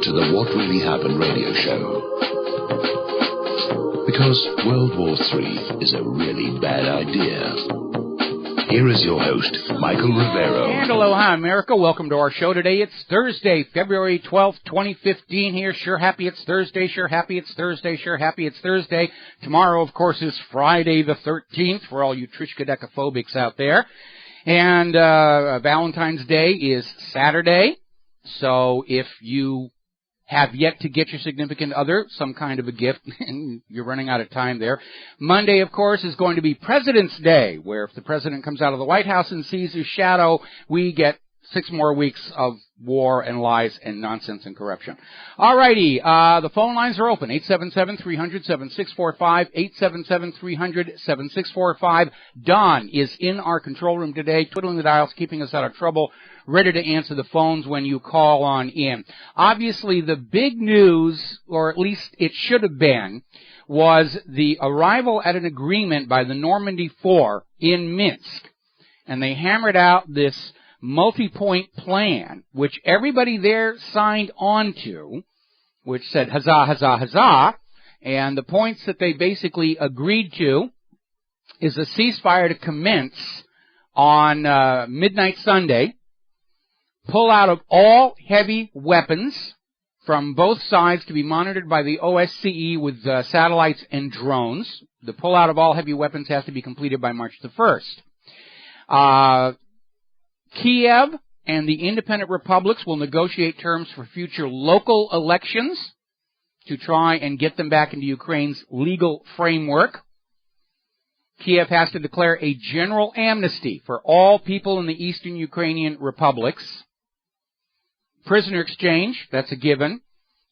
to the What Really Happened radio show. Because World War III is a really bad idea. Here is your host, Michael Rivero. And aloha, America. Welcome to our show today. It's Thursday, February 12th, 2015 here. Sure happy it's Thursday, sure happy it's Thursday, sure happy it's Thursday. Tomorrow, of course, is Friday the 13th for all you Trishkadekaphobics out there. And Valentine's Day is Saturday. So if you have yet to get your significant other some kind of a gift, and you're running out of time there. Monday, of course, is going to be President's Day, where if the president comes out of the White House and sees his shadow, we get 6 more weeks of war and lies and nonsense and corruption. Alrighty, the phone lines are open, 877-300-7645, 877-300-7645. Don is in our control room today, twiddling the dials, keeping us out of trouble, ready to answer the phones when you call on in. Obviously, the big news, or at least it should have been, was the arrival at an agreement by the Normandy Four in Minsk. And they hammered out this multi-point plan, which everybody there signed on to, which said huzzah, huzzah, huzzah. And the points that they basically agreed to is a ceasefire to commence on midnight Sunday, pull out of all heavy weapons from both sides to be monitored by the OSCE with satellites and drones. The pull out of all heavy weapons has to be completed by March the 1st. Kiev and the independent republics will negotiate terms for future local elections to try and get them back into Ukraine's legal framework. Kiev has to declare a general amnesty for all people in the eastern Ukrainian republics. Prisoner exchange, that's a given.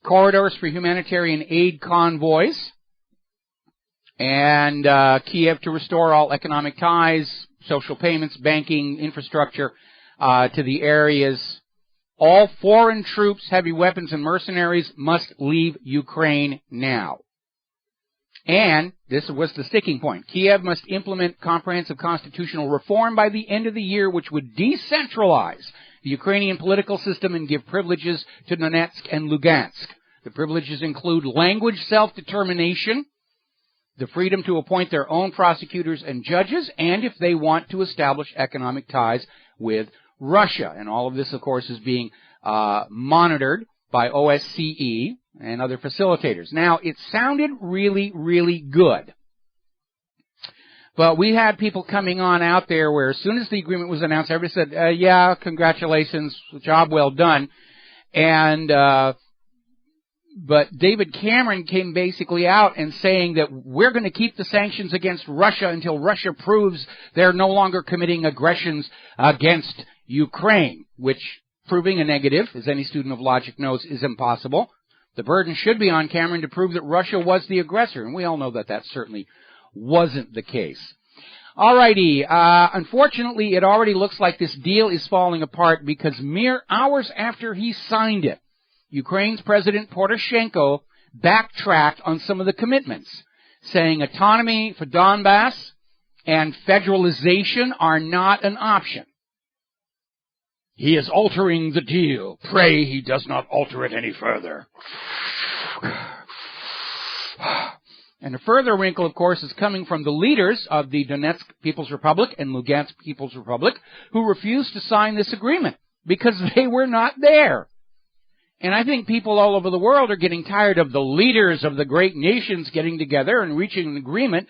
Corridors for humanitarian aid convoys. And Kiev to restore all economic ties, social payments, banking, infrastructure to the areas. All foreign troops, heavy weapons, and mercenaries must leave Ukraine now. And this was the sticking point. Kiev must implement comprehensive constitutional reform by the end of the year, which would decentralize the Ukrainian political system and give privileges to Donetsk and Lugansk. The privileges include language self-determination, the freedom to appoint their own prosecutors and judges, and if they want to establish economic ties with Russia. And all of this, of course, is being monitored by OSCE and other facilitators. Now, it sounded really, really good. But we had people coming on out there where as soon as the agreement was announced, everybody said, yeah, congratulations, job well done. And but David Cameron came basically out and saying that we're going to keep the sanctions against Russia until Russia proves they're no longer committing aggressions against Ukraine, which proving a negative, as any student of logic knows, is impossible. The burden should be on Cameron to prove that Russia was the aggressor, and we all know that that certainly wasn't the case. Alrighty, unfortunately, it already looks like this deal is falling apart because mere hours after he signed it, Ukraine's President Poroshenko backtracked on some of the commitments, saying autonomy for Donbass and federalization are not an option. He is altering the deal. Pray he does not alter it any further. And a further wrinkle, of course, is coming from the leaders of the Donetsk People's Republic and Lugansk People's Republic, who refused to sign this agreement because they were not there. And I think people all over the world are getting tired of the leaders of the great nations getting together and reaching an agreement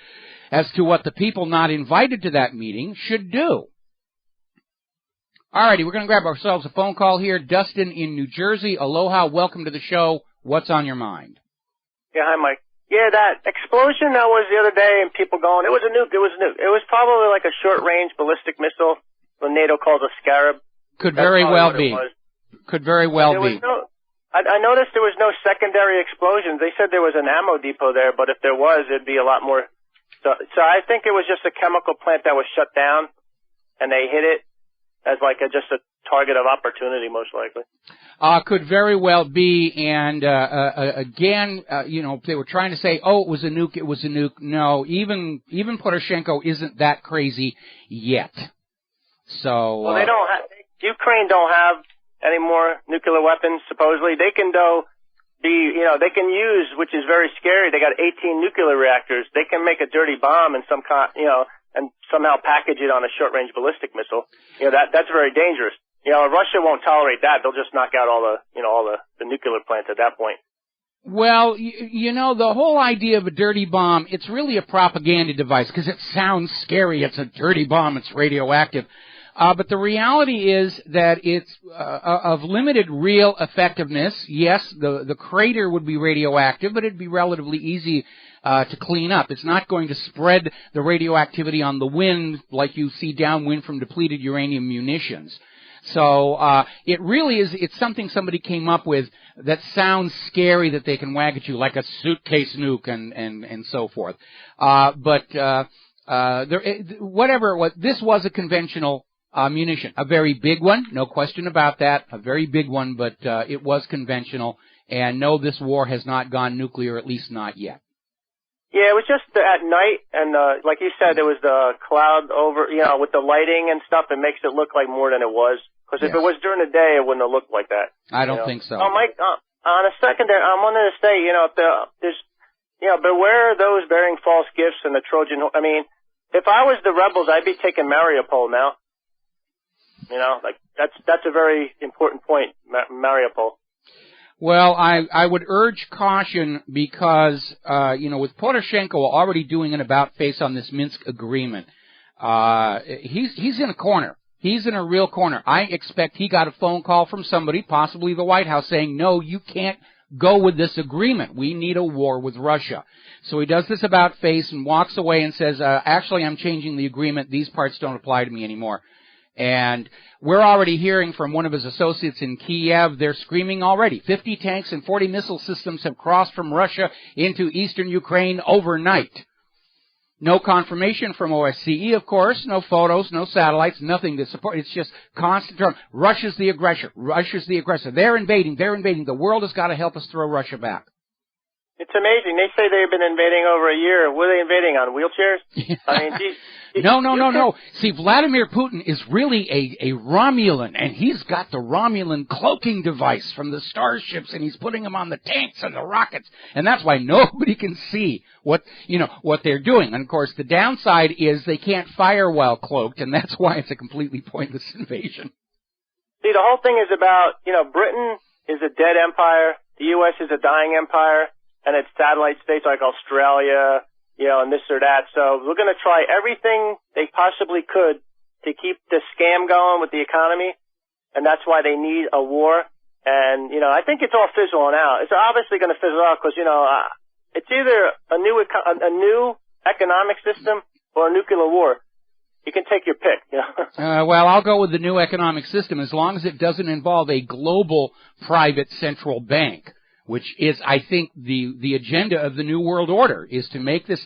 as to what the people not invited to that meeting should do. Alrighty, we're going to grab ourselves a phone call here. Dustin in New Jersey. Aloha, welcome to the show. What's on your mind? Yeah, hi, Mike. Yeah, that explosion that was the other day and people going, it was a nuke. It was probably like a short-range ballistic missile, what NATO calls a Scarab. Could very well be. Could very well be. I noticed there was no secondary explosions. They said there was an ammo depot there, but if there was, it'd be a lot more. So I think it was just a chemical plant that was shut down, and they hit it as like just a target of opportunity, most likely. Could very well be, and again, they were trying to say, oh, it was a nuke, it was a nuke. No, even Poroshenko isn't that crazy yet. So well, Ukraine don't have any more nuclear weapons, supposedly. They can go they can use, which is very scary. They got 18 nuclear reactors. They can make a dirty bomb and and somehow package it on a short-range ballistic missile. That's very dangerous. Russia won't tolerate that. They'll just knock out all the nuclear plants at that point. Well, the whole idea of a dirty bomb, it's really a propaganda device because it sounds scary. It's a dirty bomb. It's radioactive. But the reality is that it's of limited real effectiveness. Yes, the crater would be radioactive, but it'd be relatively easy to clean up. It's not going to spread the radioactivity on the wind like you see downwind from depleted uranium munitions. So it really is, it's something somebody came up with that sounds scary that they can wag at you like a suitcase nuke and so forth. Whatever it was, this was a conventional munition. A very big one, no question about that, a very big one, but it was conventional. And no, this war has not gone nuclear, at least not yet. Yeah, it was just at night, and like you said, there was the cloud over, with the lighting and stuff. It makes it look like more than it was. Because if it was during the day, it wouldn't have looked like that. I don't think so. Oh, Mike, on a secondary, I wanted to say, beware those bearing false gifts and the Trojan. I mean, if I was the rebels, I'd be taking Mariupol now. That's a very important point, Mariupol. Well, I would urge caution because, with Poroshenko already doing an about-face on this Minsk agreement, he's in a corner. He's in a real corner. I expect he got a phone call from somebody, possibly the White House, saying, no, you can't go with this agreement. We need a war with Russia. So he does this about-face and walks away and says, actually, I'm changing the agreement. These parts don't apply to me anymore. And we're already hearing from one of his associates in Kiev, they're screaming already. 50 tanks and 40 missile systems have crossed from Russia into eastern Ukraine overnight. No confirmation from OSCE, of course, no photos, no satellites, nothing to support. It's just constant term. Russia's the aggressor. Russia's the aggressor. They're invading. The world has got to help us throw Russia back. It's amazing. They say they've been invading over a year. What are they invading on, wheelchairs? I mean, geez. No. See, Vladimir Putin is really a Romulan, and he's got the Romulan cloaking device from the starships, and he's putting them on the tanks and the rockets, and that's why nobody can see what they're doing. And of course, the downside is they can't fire while cloaked, and that's why it's a completely pointless invasion. See, the whole thing is about, Britain is a dead empire, the U.S. is a dying empire, and it's satellite states like Australia, and this or that. So we're going to try everything they possibly could to keep the scam going with the economy, and that's why they need a war. And, I think it's all fizzling out. It's obviously going to fizzle out because, it's either a new economic system or a nuclear war. You can take your pick. Well, I'll go with the new economic system as long as it doesn't involve a global private central bank, which is, I think, the agenda of the New World Order, is to make this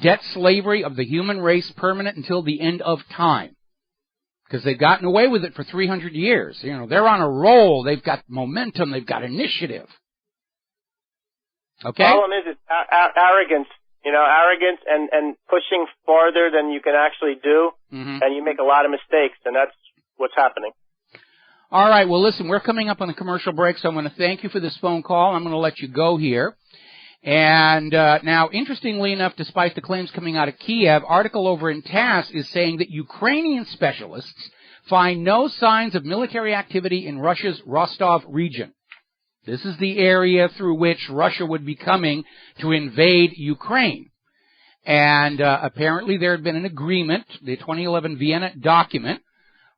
debt slavery of the human race permanent until the end of time. Because they've gotten away with it for 300 years. They're on a roll. They've got momentum. They've got initiative. Okay? The problem is arrogance. Arrogance and pushing farther than you can actually do. Mm-hmm. And you make a lot of mistakes, and that's what's happening. All right, well, listen, we're coming up on a commercial break, so I'm going to thank you for this phone call. I'm going to let you go here. And now, interestingly enough, despite the claims coming out of Kiev, article over in TASS is saying that Ukrainian specialists find no signs of military activity in Russia's Rostov region. This is the area through which Russia would be coming to invade Ukraine. And apparently there had been an agreement, the 2011 Vienna document,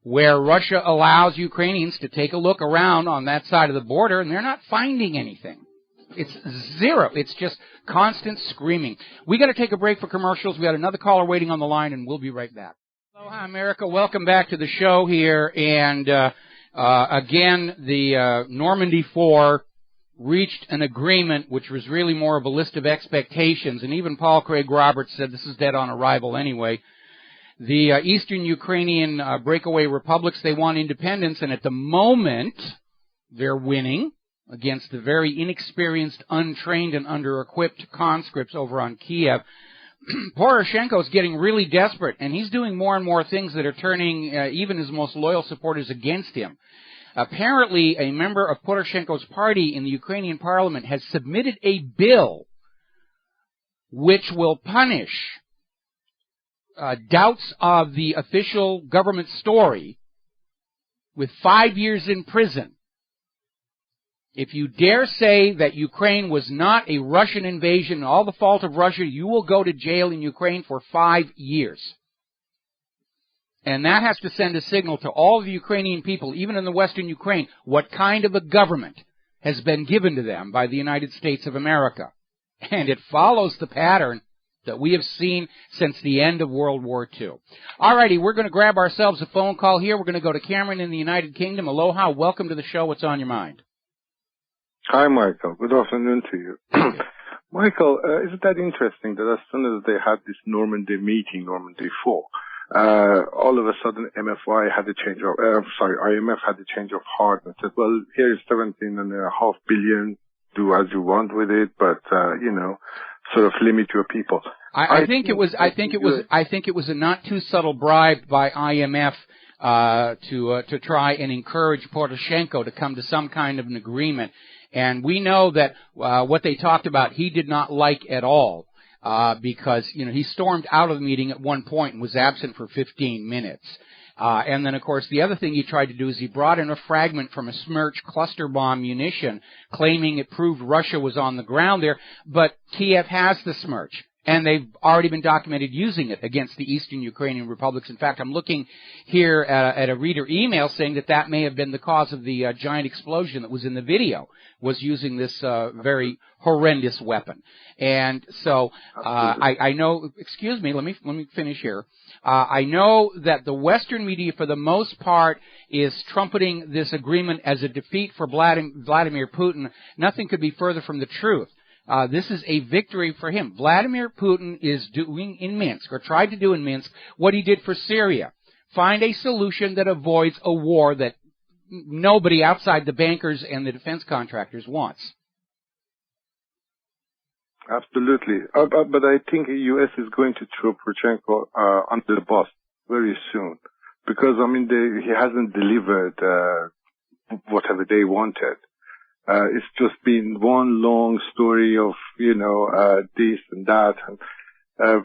where Russia allows Ukrainians to take a look around on that side of the border, and they're not finding anything. It's zero. It's just constant screaming. We got to take a break for commercials. We got another caller waiting on the line, and we'll be right back. Aloha, America. Welcome back to the show here. And again, the Normandy 4 reached an agreement, which was really more of a list of expectations. And even Paul Craig Roberts said this is dead on arrival anyway. The eastern Ukrainian breakaway republics, they want independence, and at the moment, they're winning against the very inexperienced, untrained, and under-equipped conscripts over on Kiev. Poroshenko's getting really desperate, and he's doing more and more things that are turning even his most loyal supporters against him. Apparently, a member of Poroshenko's party in the Ukrainian parliament has submitted a bill which will punish doubts of the official government story with 5 years in prison. If you dare say that Ukraine was not a Russian invasion, all the fault of Russia, you will go to jail in Ukraine for 5 years. And that has to send a signal to all the Ukrainian people, even in the western Ukraine, what kind of a government has been given to them by the United States of America. And it follows the pattern that we have seen since the end of World War II. All righty, we're going to grab ourselves a phone call here. We're going to go to Cameron in the United Kingdom. Aloha, welcome to the show. What's on your mind? Hi, Michael. Good afternoon to you. Michael, isn't that interesting that as soon as they had this Normandy meeting, Normandy 4, all of a sudden IMF had a change of heart and said, well, here is 17.5 billion, do as you want with it, but, sort of limit your people. I think it was a not too subtle bribe by IMF, to try and encourage Poroshenko to come to some kind of an agreement. And we know that what they talked about he did not like at all, because he stormed out of the meeting at one point and was absent for 15 minutes. And then, of course, the other thing he tried to do is he brought in a fragment from a Smerch cluster bomb munition, claiming it proved Russia was on the ground there. But Kiev has the Smerch, and they've already been documented using it against the eastern Ukrainian republics. In fact, I'm looking here at a reader email saying that may have been the cause of the giant explosion that was in the video, was using this very horrendous weapon. And so I know, excuse me, let me finish here. I know that the Western media, for the most part, is trumpeting this agreement as a defeat for Vladimir Putin. Nothing could be further from the truth. This is a victory for him. Vladimir Putin is doing in Minsk, or tried to do in Minsk, what he did for Syria. Find a solution that avoids a war that nobody outside the bankers and the defense contractors wants. Absolutely. But I think the U.S. is going to throw Poroshenko under the bus very soon. Because, he hasn't delivered whatever they wanted. It's just been one long story of, this and that. And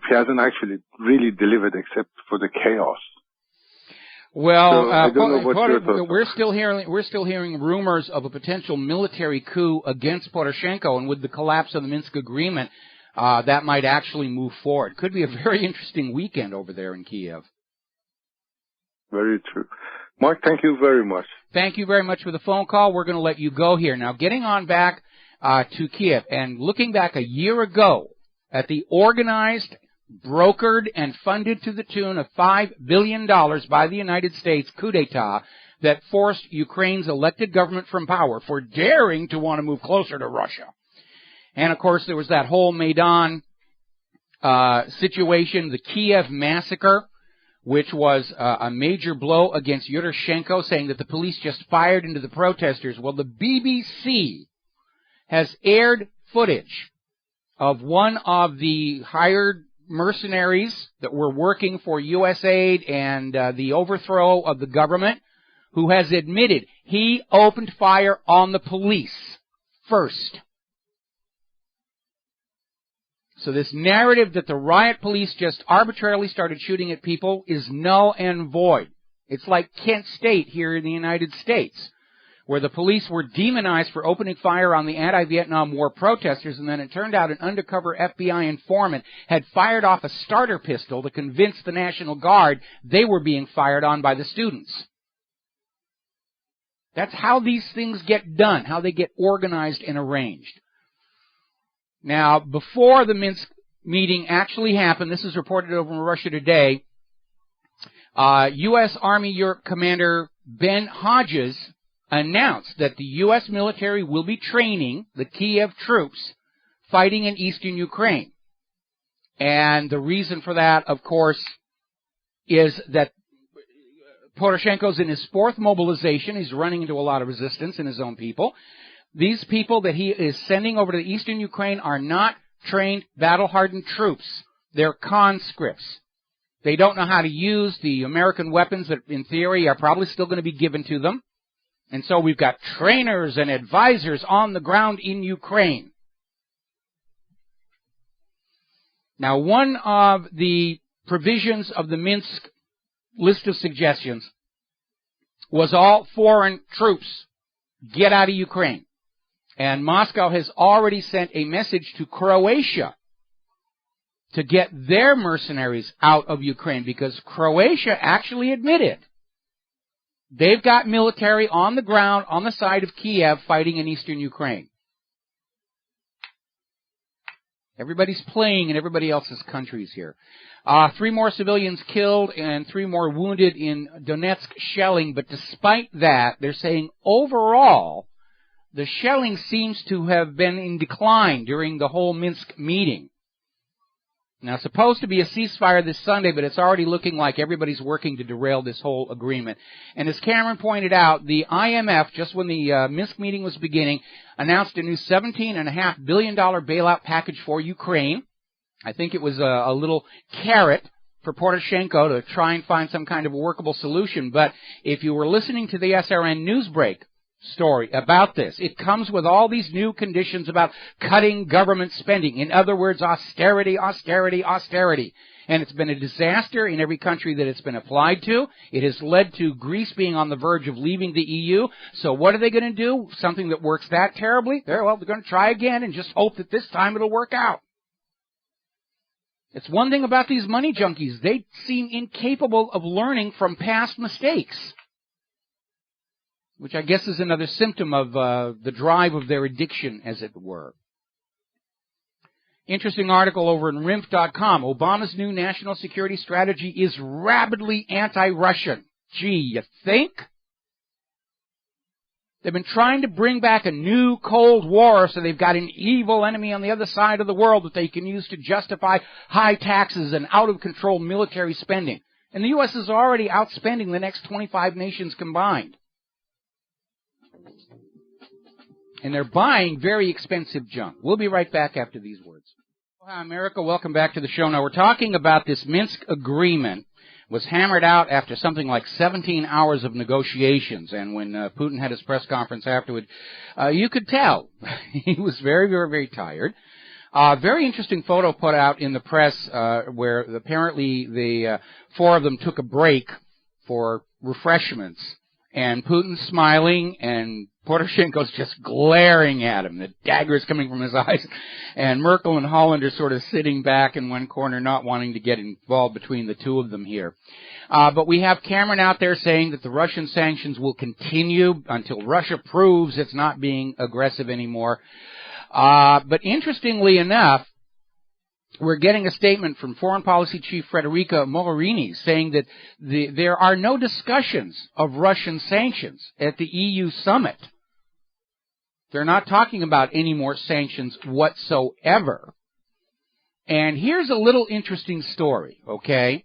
he hasn't actually really delivered except for the chaos. Well, so I don't know what your thoughts are. We're still hearing rumors of a potential military coup against Poroshenko, and with the collapse of the Minsk agreement, that might actually move forward. Could be a very interesting weekend over there in Kiev. Very true. Mark, thank you very much. Thank you very much for the phone call. We're going to let you go here. Now, getting on back to Kiev and looking back a year ago at the organized, brokered, and funded to the tune of $5 billion by the United States coup d'etat that forced Ukraine's elected government from power for daring to want to move closer to Russia. And, of course, there was that whole Maidan situation, the Kiev massacre, which was a major blow against Yushchenko, saying that the police just fired into the protesters. Well, the BBC has aired footage of one of the hired mercenaries that were working for USAID and the overthrow of the government, who has admitted he opened fire on the police first. So this narrative that the riot police just arbitrarily started shooting at people is null and void. It's like Kent State here in the United States, where the police were demonized for opening fire on the anti-Vietnam War protesters, and then it turned out an undercover FBI informant had fired off a starter pistol to convince the National Guard they were being fired on by the students. That's how these things get done, how they get organized and arranged. Now, before the Minsk meeting actually happened, this is reported over in Russia Today, U.S. Army Europe Commander Ben Hodges announced that the U.S. military will be training the Kiev troops fighting in eastern Ukraine. And the reason for that, of course, is that Poroshenko's in his fourth mobilization. He's running into a lot of resistance in his own people. These people that he is sending over to eastern Ukraine are not trained, battle-hardened troops. They're conscripts. They don't know how to use the American weapons that, in theory, are probably still going to be given to them. And so we've got trainers and advisors on the ground in Ukraine. Now, one of the provisions of the Minsk list of suggestions was all foreign troops get out of Ukraine. And Moscow has already sent a message to Croatia to get their mercenaries out of Ukraine, because Croatia actually admitted they've got military on the ground on the side of Kiev fighting in eastern Ukraine. Everybody's playing in everybody else's countries here. 3 more civilians killed and 3 more wounded in Donetsk shelling, but despite that, they're saying overall, the shelling seems to have been in decline during the whole Minsk meeting. Now, it's supposed to be a ceasefire this Sunday, but it's already looking like everybody's working to derail this whole agreement. And as Cameron pointed out, the IMF, just when the Minsk meeting was beginning, announced a new $17.5 billion bailout package for Ukraine. I think it was a little carrot for Poroshenko to try and find some kind of workable solution. But if you were listening to the SRN Newsbreak story about this, it comes with all these new conditions about cutting government spending. In other words, austerity, austerity, austerity. And it's been a disaster in every country that it's been applied to. It has led to Greece being on the verge of leaving the EU. So what are they going to do? Something that works that terribly? They're going to try again and just hope that this time it'll work out. It's one thing about these money junkies. They seem incapable of learning from past mistakes, which I guess is another symptom of the drive of their addiction, as it were. Interesting article over in RINF.com. Obama's new national security strategy is rabidly anti-Russian. Gee, you think? They've been trying to bring back a new Cold War, so they've got an evil enemy on the other side of the world that they can use to justify high taxes and out-of-control military spending. And the U.S. is already outspending the next 25 nations combined. And they're buying very expensive junk. We'll be right back after these words. Hi, America. Welcome back to the show. Now, we're talking about this Minsk agreement. Was hammered out after something like 17 hours of negotiations. And when Putin had his press conference afterward, you could tell he was very, very, very tired. Very interesting photo put out in the press where apparently the 4 of them took a break for refreshments. And Putin's smiling, and Poroshenko's just glaring at him. The dagger is coming from his eyes. And Merkel and Holland are sort of sitting back in one corner, not wanting to get involved between the two of them here. But we have Cameron out there saying that the Russian sanctions will continue until Russia proves it's not being aggressive anymore. But interestingly enough, we're getting a statement from Foreign Policy Chief Federica Mogherini saying that there are no discussions of Russian sanctions at the EU summit. They're not talking about any more sanctions whatsoever. And here's a little interesting story, okay?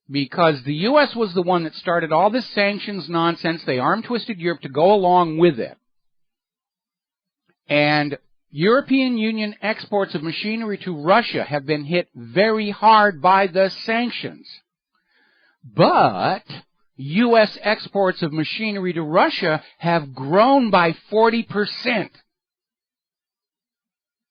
Because the U.S. was the one that started all this sanctions nonsense. They arm-twisted Europe to go along with it. And European Union exports of machinery to Russia have been hit very hard by the sanctions. But U.S. exports of machinery to Russia have grown by 40%.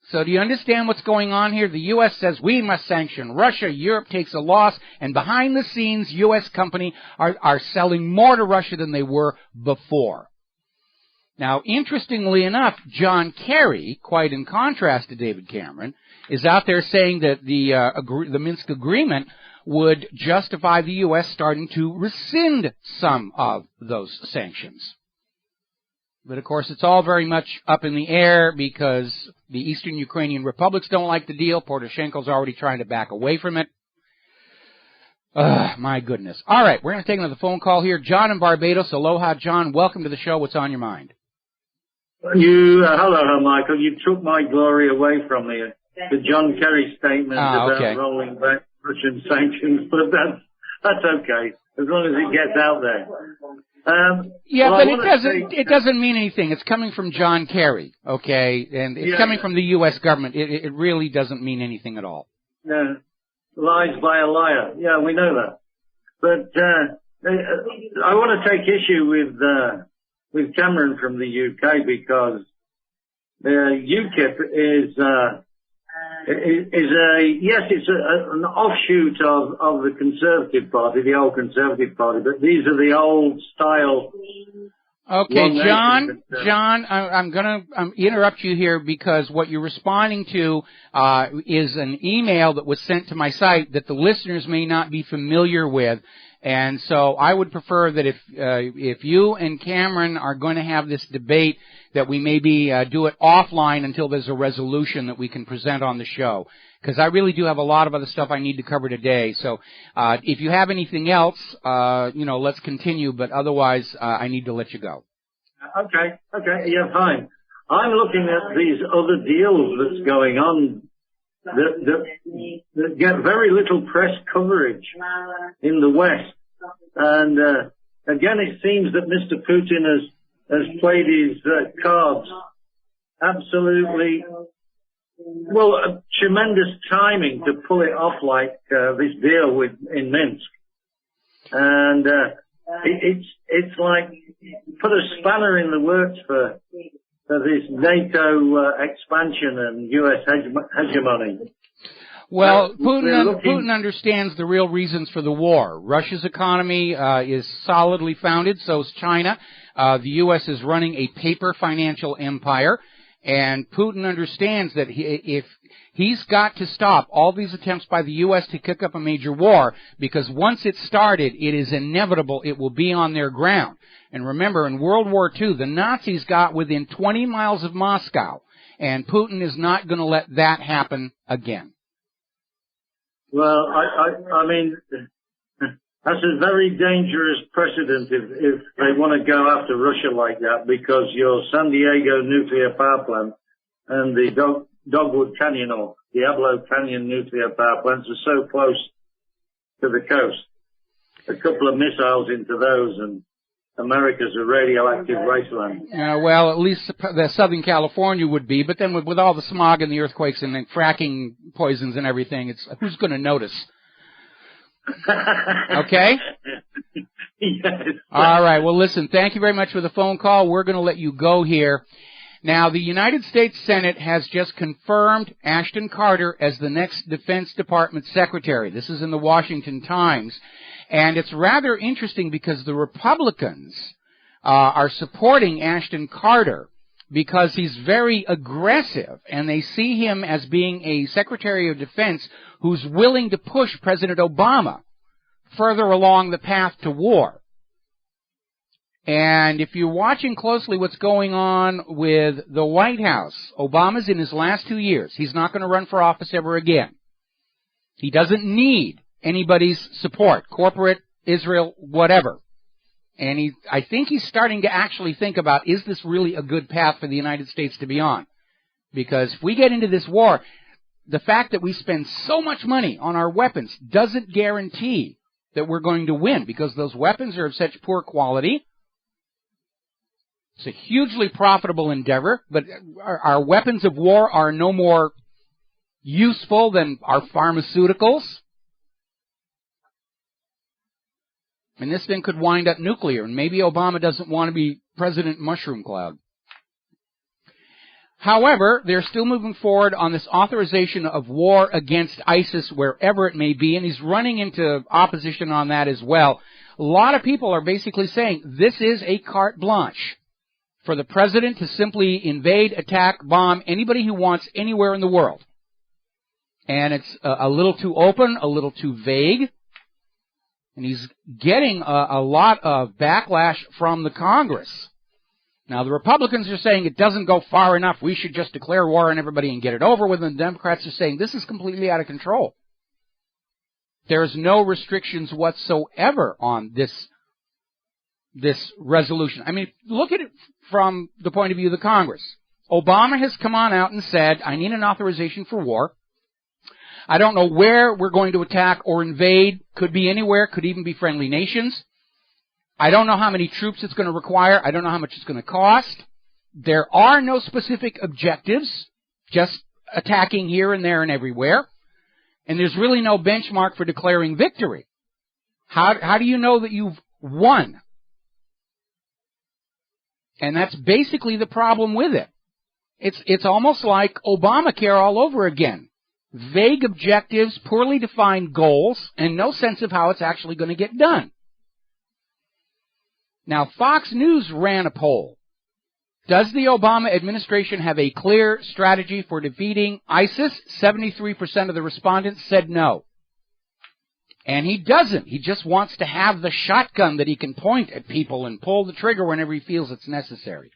So do you understand what's going on here? The U.S. says we must sanction Russia. Europe takes a loss. And behind the scenes, U.S. companies are selling more to Russia than they were before. Now, interestingly enough, John Kerry, quite in contrast to David Cameron, is out there saying that the Minsk agreement would justify the U.S. starting to rescind some of those sanctions. But, of course, it's all very much up in the air because the Eastern Ukrainian republics don't like the deal. Poroshenko's already trying to back away from it. My goodness. All right, we're going to take another phone call here. John in Barbados. Aloha, John. Welcome to the show. What's on your mind? Hello, Michael. You took my glory away from me. The John Kerry statement about rolling back Russian sanctions, but that's okay as long as it gets out there. But it doesn't mean anything. It's coming from John Kerry, okay, and it's coming from the U.S. government. It really doesn't mean anything at all. No, lies by a liar. Yeah, we know that. But I want to take issue with Cameron from the UK, because UKIP is an offshoot of the Conservative Party, the old Conservative Party, but these are the old style. Okay, John, I'm gonna interrupt you here because what you're responding to is an email that was sent to my site that the listeners may not be familiar with. And so I would prefer that if you and Cameron are going to have this debate, that we maybe do it offline until there's a resolution that we can present on the show. Because I really do have a lot of other stuff I need to cover today. So if you have anything else, let's continue. But otherwise, I need to let you go. Okay, yeah, fine. I'm looking at these other deals that's going on that get very little press coverage in the West. And again, it seems that Mr. Putin has played his cards absolutely, tremendous timing to pull it off like this deal in Minsk. And it's like put a spanner in the works for this NATO expansion and U.S. hegemony. Well, Putin understands the real reasons for the war. Russia's economy is solidly founded, so is China. The U.S. is running a paper financial empire, and Putin understands that if he's got to stop all these attempts by the U.S. to kick up a major war, because once it's started, it is inevitable it will be on their ground. And remember, in World War II, the Nazis got within 20 miles of Moscow, and Putin is not going to let that happen again. Well, I mean, that's a very dangerous precedent if they want to go after Russia like that, because your San Diego nuclear power plant and the Dogwood Canyon or Diablo Canyon nuclear power plants are so close to the coast. A couple of missiles into those and America's a radioactive wasteland. Well, at least the Southern California would be, but then with all the smog and the earthquakes and the fracking poisons and everything, it's who's going to notice? Okay? Yes. All right. Well, listen, thank you very much for the phone call. We're going to let you go here. Now, the United States Senate has just confirmed Ashton Carter as the next Defense Department Secretary. This is in the Washington Times. And it's rather interesting because the Republicans are supporting Ashton Carter because he's very aggressive, and they see him as being a Secretary of Defense who's willing to push President Obama further along the path to war. And if you're watching closely what's going on with the White House, Obama's in his last 2 years. He's not going to run for office ever again. He doesn't need anybody's support, corporate, Israel, whatever. And I think he's starting to actually think about, is this really a good path for the United States to be on? Because if we get into this war, the fact that we spend so much money on our weapons doesn't guarantee that we're going to win, because those weapons are of such poor quality. It's a hugely profitable endeavor, but our weapons of war are no more useful than our pharmaceuticals. And this thing could wind up nuclear, and maybe Obama doesn't want to be President Mushroom Cloud. However, they're still moving forward on this authorization of war against ISIS wherever it may be, and he's running into opposition on that as well. A lot of people are basically saying this is a carte blanche for the president to simply invade, attack, bomb anybody who wants anywhere in the world. And it's a little too open, a little too vague. And he's getting a lot of backlash from the Congress. Now, the Republicans are saying it doesn't go far enough. We should just declare war on everybody and get it over with. And the Democrats are saying this is completely out of control. There's no restrictions whatsoever on this resolution. I mean, look at it from the point of view of the Congress. Obama has come on out and said, I need an authorization for war. I don't know where we're going to attack or invade. Could be anywhere. Could even be friendly nations. I don't know how many troops it's going to require. I don't know how much it's going to cost. There are no specific objectives, just attacking here and there and everywhere. And there's really no benchmark for declaring victory. How do you know that you've won? And that's basically the problem with it. It's almost like Obamacare all over again. Vague objectives, poorly defined goals, and no sense of how it's actually going to get done. Now, Fox News ran a poll. Does the Obama administration have a clear strategy for defeating ISIS? 73% of the respondents said no. And he doesn't. He just wants to have the shotgun that he can point at people and pull the trigger whenever he feels it's necessary.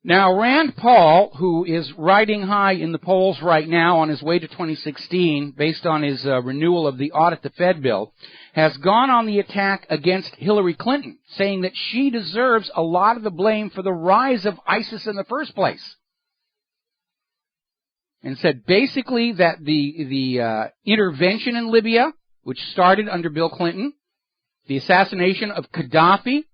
Now, Rand Paul, who is riding high in the polls right now on his way to 2016, based on his renewal of the Audit the Fed bill, has gone on the attack against Hillary Clinton, saying that she deserves a lot of the blame for the rise of ISIS in the first place. And said basically that the intervention in Libya, which started under Bill Clinton, the assassination of Gaddafi,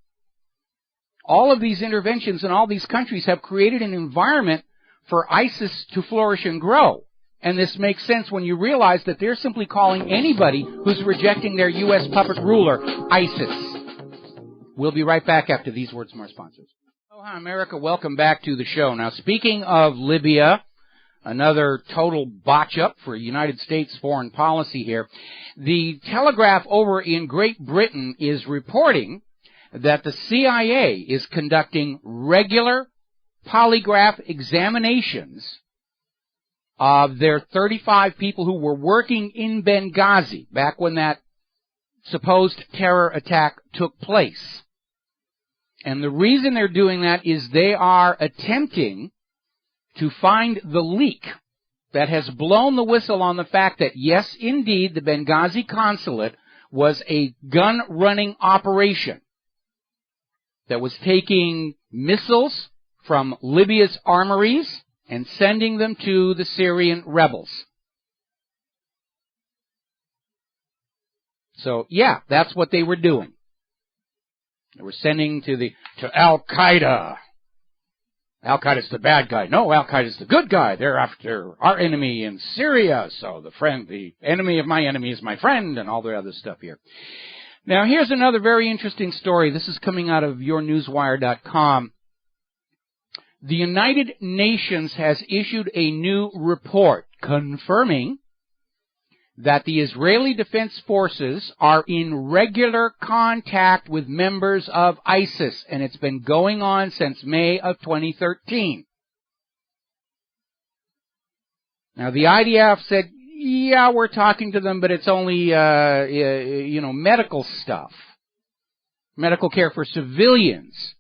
all of these interventions in all these countries have created an environment for ISIS to flourish and grow. And this makes sense when you realize that they're simply calling anybody who's rejecting their U.S. puppet ruler ISIS. We'll be right back after these words from our sponsors. Aloha, America. Welcome back to the show. Now, speaking of Libya, another total botch-up for United States foreign policy here, the Telegraph over in Great Britain is reporting that the CIA is conducting regular polygraph examinations of their 35 people who were working in Benghazi back when that supposed terror attack took place. And the reason they're doing that is they are attempting to find the leak that has blown the whistle on the fact that, yes, indeed, the Benghazi consulate was a gun-running operation that was taking missiles from Libya's armories and sending them to the Syrian rebels. So, yeah, that's what they were doing. They were sending to Al-Qaeda. Al-Qaeda's the bad guy. No, Al-Qaeda's the good guy. They're after our enemy in Syria. So the enemy of my enemy is my friend, and all the other stuff here. Now, here's another very interesting story. This is coming out of yournewswire.com. The United Nations has issued a new report confirming that the Israeli Defense Forces are in regular contact with members of ISIS, and it's been going on since May of 2013. Now, the IDF said, yeah, we're talking to them, but it's only, medical stuff, medical care for civilians.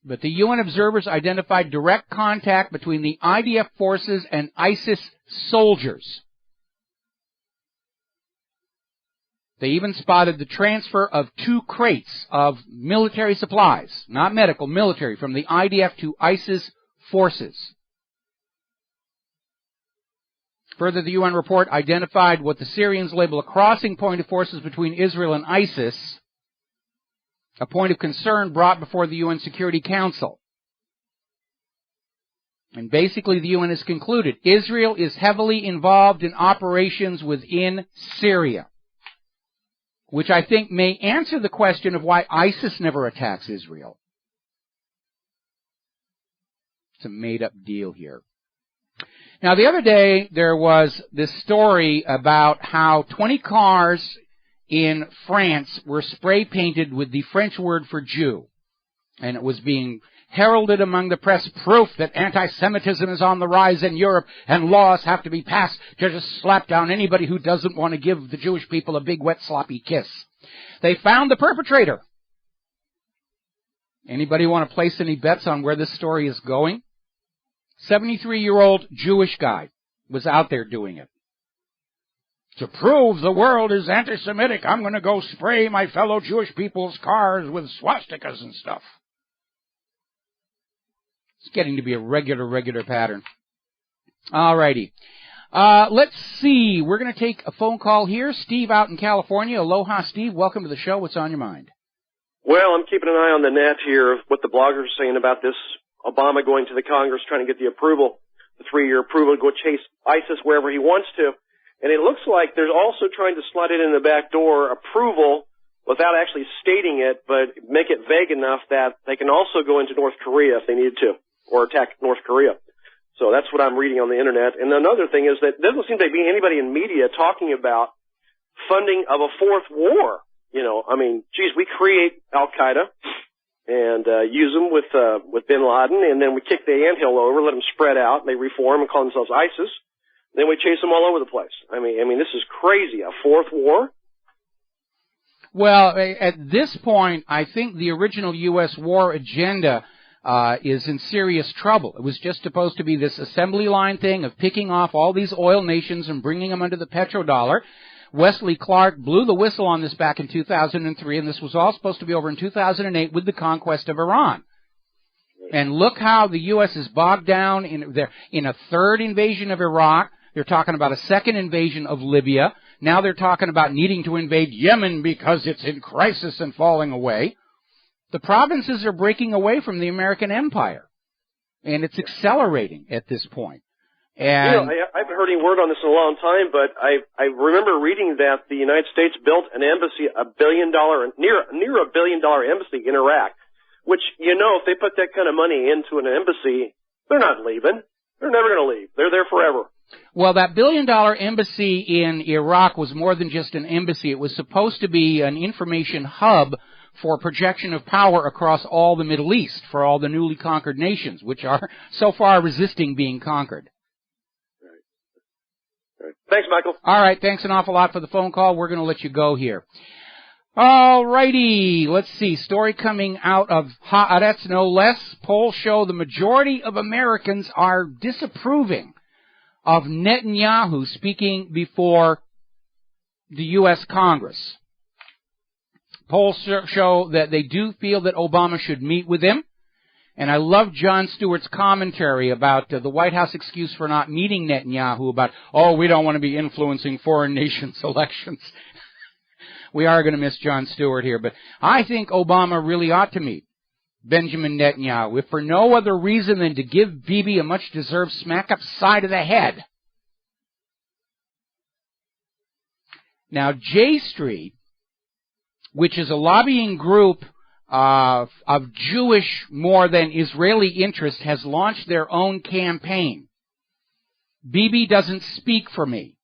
But the UN observers identified direct contact between the IDF forces and ISIS soldiers. They even spotted the transfer of 2 crates of military supplies, not medical, military, from the IDF to ISIS forces. Further, the UN report identified what the Syrians label a crossing point of forces between Israel and ISIS, a point of concern brought before the UN Security Council. And basically the UN has concluded Israel is heavily involved in operations within Syria, which I think may answer the question of why ISIS never attacks Israel. It's a made-up deal here. Now, the other day, there was this story about how 20 cars in France were spray-painted with the French word for Jew. And it was being heralded among the press, proof that anti-Semitism is on the rise in Europe and laws have to be passed to just slap down anybody who doesn't want to give the Jewish people a big, wet, sloppy kiss. They found the perpetrator. Anybody want to place any bets on where this story is going? 73-year-old Jewish guy was out there doing it. To prove the world is anti-Semitic, I'm going to go spray my fellow Jewish people's cars with swastikas and stuff. It's getting to be a regular pattern. All righty. Let's see. We're going to take a phone call here. Steve out in California. Aloha, Steve. Welcome to the show. What's on your mind? Well, I'm keeping an eye on the net here of what the bloggers are saying about this Obama going to the Congress trying to get the approval, the 3-year approval to go chase ISIS wherever he wants to. And it looks like there's also trying to slide it in the back door approval without actually stating it, but make it vague enough that they can also go into North Korea if they needed to, or attack North Korea. So that's what I'm reading on the internet. And another thing is that there doesn't seem to be anybody in media talking about funding of a fourth war. You know, I mean, geez, we create Al-Qaeda and use them with Bin Laden, and then we kick the anthill over, let them spread out, and they reform and call themselves ISIS. Then we chase them all over the place. I mean, this is crazy. A fourth war? Well, at this point, I think the original U.S. war agenda is in serious trouble. It was just supposed to be this assembly line thing of picking off all these oil nations and bringing them under the petrodollar. Wesley Clark blew the whistle on this back in 2003, and this was all supposed to be over in 2008 with the conquest of Iran. And look how the U.S. is bogged down in a third invasion of Iraq. They're talking about a second invasion of Libya. Now they're talking about needing to invade Yemen because it's in crisis and falling away. The provinces are breaking away from the American empire, and it's accelerating at this point. And you know, I haven't heard any word on this in a long time, but I remember reading that the United States built an embassy, near $1 billion embassy in Iraq, which, you know, if they put that kind of money into an embassy, they're not leaving. They're never going to leave. They're there forever. Well, that $1 billion embassy in Iraq was more than just an embassy. It was supposed to be an information hub for projection of power across all the Middle East, for all the newly conquered nations, which are so far resisting being conquered. Right. Thanks, Michael. All right, thanks an awful lot for the phone call. We're going to let you go here. All righty, let's see. Story coming out of Haaretz, no less. Polls show the majority of Americans are disapproving of Netanyahu speaking before the U.S. Congress. Polls show that they do feel that Obama should meet with him. And I love Jon Stewart's commentary about the White House excuse for not meeting Netanyahu about, we don't want to be influencing foreign nations' elections. We are going to miss Jon Stewart here, but I think Obama really ought to meet Benjamin Netanyahu, if for no other reason than to give Bibi a much-deserved smack upside of the head. Now, J Street, which is a lobbying group of Jewish more than Israeli interest, has launched their own campaign. Bibi doesn't speak for me.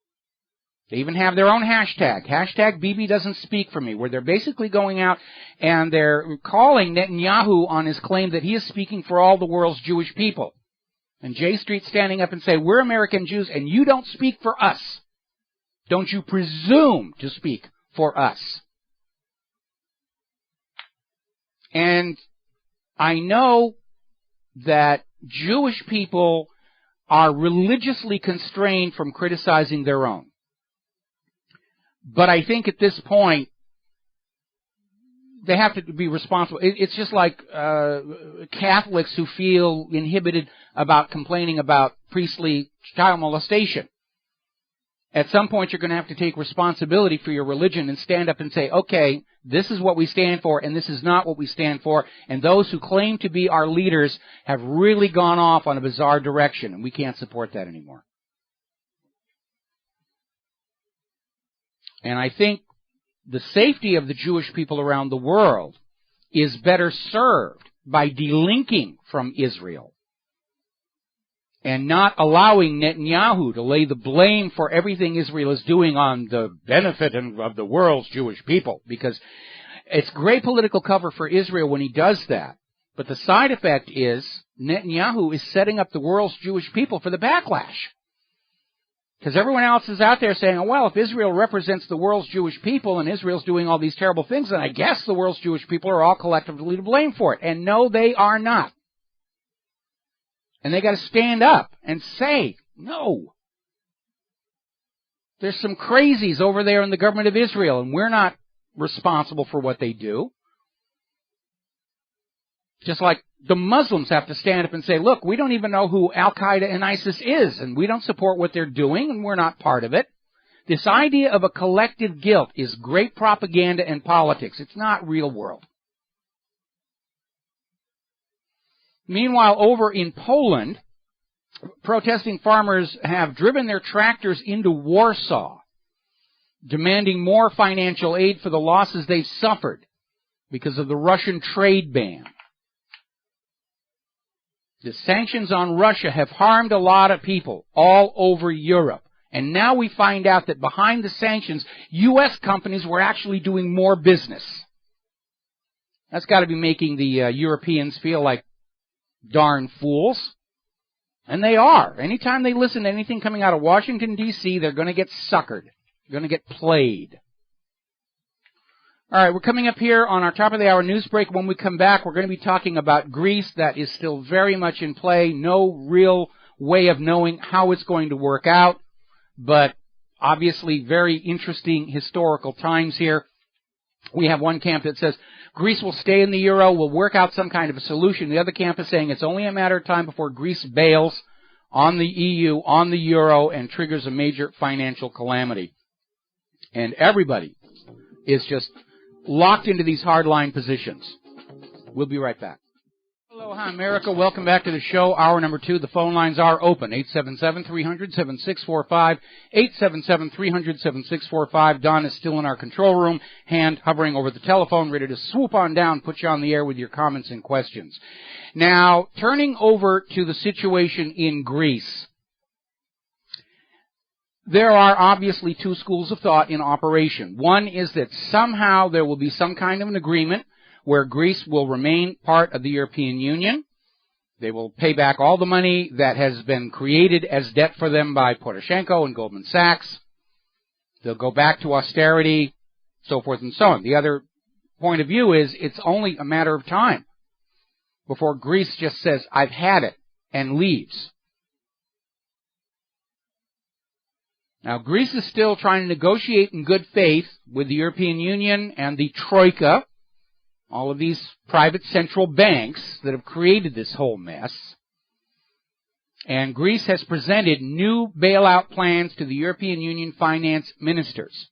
They even have their own hashtag, Bibi doesn't speak for me, where they're basically going out and they're calling Netanyahu on his claim that he is speaking for all the world's Jewish people. And J Street standing up and say, we're American Jews and you don't speak for us. Don't you presume to speak for us. And I know that Jewish people are religiously constrained from criticizing their own. But I think at this point, they have to be responsible. It's just like Catholics who feel inhibited about complaining about priestly child molestation. At some point, you're going to have to take responsibility for your religion and stand up and say, okay, this is what we stand for, and this is not what we stand for, and those who claim to be our leaders have really gone off on a bizarre direction, and we can't support that anymore. And I think the safety of the Jewish people around the world is better served by delinking from Israel and not allowing Netanyahu to lay the blame for everything Israel is doing on the benefit of the world's Jewish people, because it's great political cover for Israel when he does that. But the side effect is Netanyahu is setting up the world's Jewish people for the backlash. Because everyone else is out there saying, well, if Israel represents the world's Jewish people and Israel's doing all these terrible things, then I guess the world's Jewish people are all collectively to blame for it. And no, they are not. And they got to stand up and say, no. There's some crazies over there in the government of Israel, and we're not responsible for what they do. Just like the Muslims have to stand up and say, look, we don't even know who Al-Qaeda and ISIS is, and we don't support what they're doing, and we're not part of it. This idea of a collective guilt is great propaganda and politics. It's not real world. Meanwhile, over in Poland, protesting farmers have driven their tractors into Warsaw. demanding more financial aid for the losses they've suffered because of the Russian trade ban. The sanctions on Russia have harmed a lot of people all over Europe. And now we find out that behind the sanctions, U.S. companies were actually doing more business. That's got to be making the Europeans feel like darn fools. And they are. Anytime they listen to anything coming out of Washington, D.C., they're going to get suckered. They're going to get played. All right, we're coming up here on our top of the hour news break. When we come back, we're going to be talking about Greece. That is still very much in play. No real way of knowing how it's going to work out, but obviously very interesting historical times here. We have one camp that says Greece will stay in the euro, will work out some kind of a solution. The other camp is saying it's only a matter of time before Greece bails on the EU, on the euro, and triggers a major financial calamity. And everybody is just locked into these hardline positions. We'll be right back. Aloha, America. Welcome back to the show. Hour number 2. The phone lines are open. 877-300-7645. 877-300-7645. Don is still in our control room, hand hovering over the telephone, ready to swoop on down, put you on the air with your comments and questions. Now, turning over to the situation in Greece. There are obviously two schools of thought in operation. One is that somehow there will be some kind of an agreement where Greece will remain part of the European Union. They will pay back all the money that has been created as debt for them by Poroshenko and Goldman Sachs. They'll go back to austerity, so forth and so on. The other point of view is it's only a matter of time before Greece just says, I've had it, and leaves. Now, Greece is still trying to negotiate in good faith with the European Union and the Troika, all of these private central banks that have created this whole mess. And Greece has presented new bailout plans to the European Union finance ministers.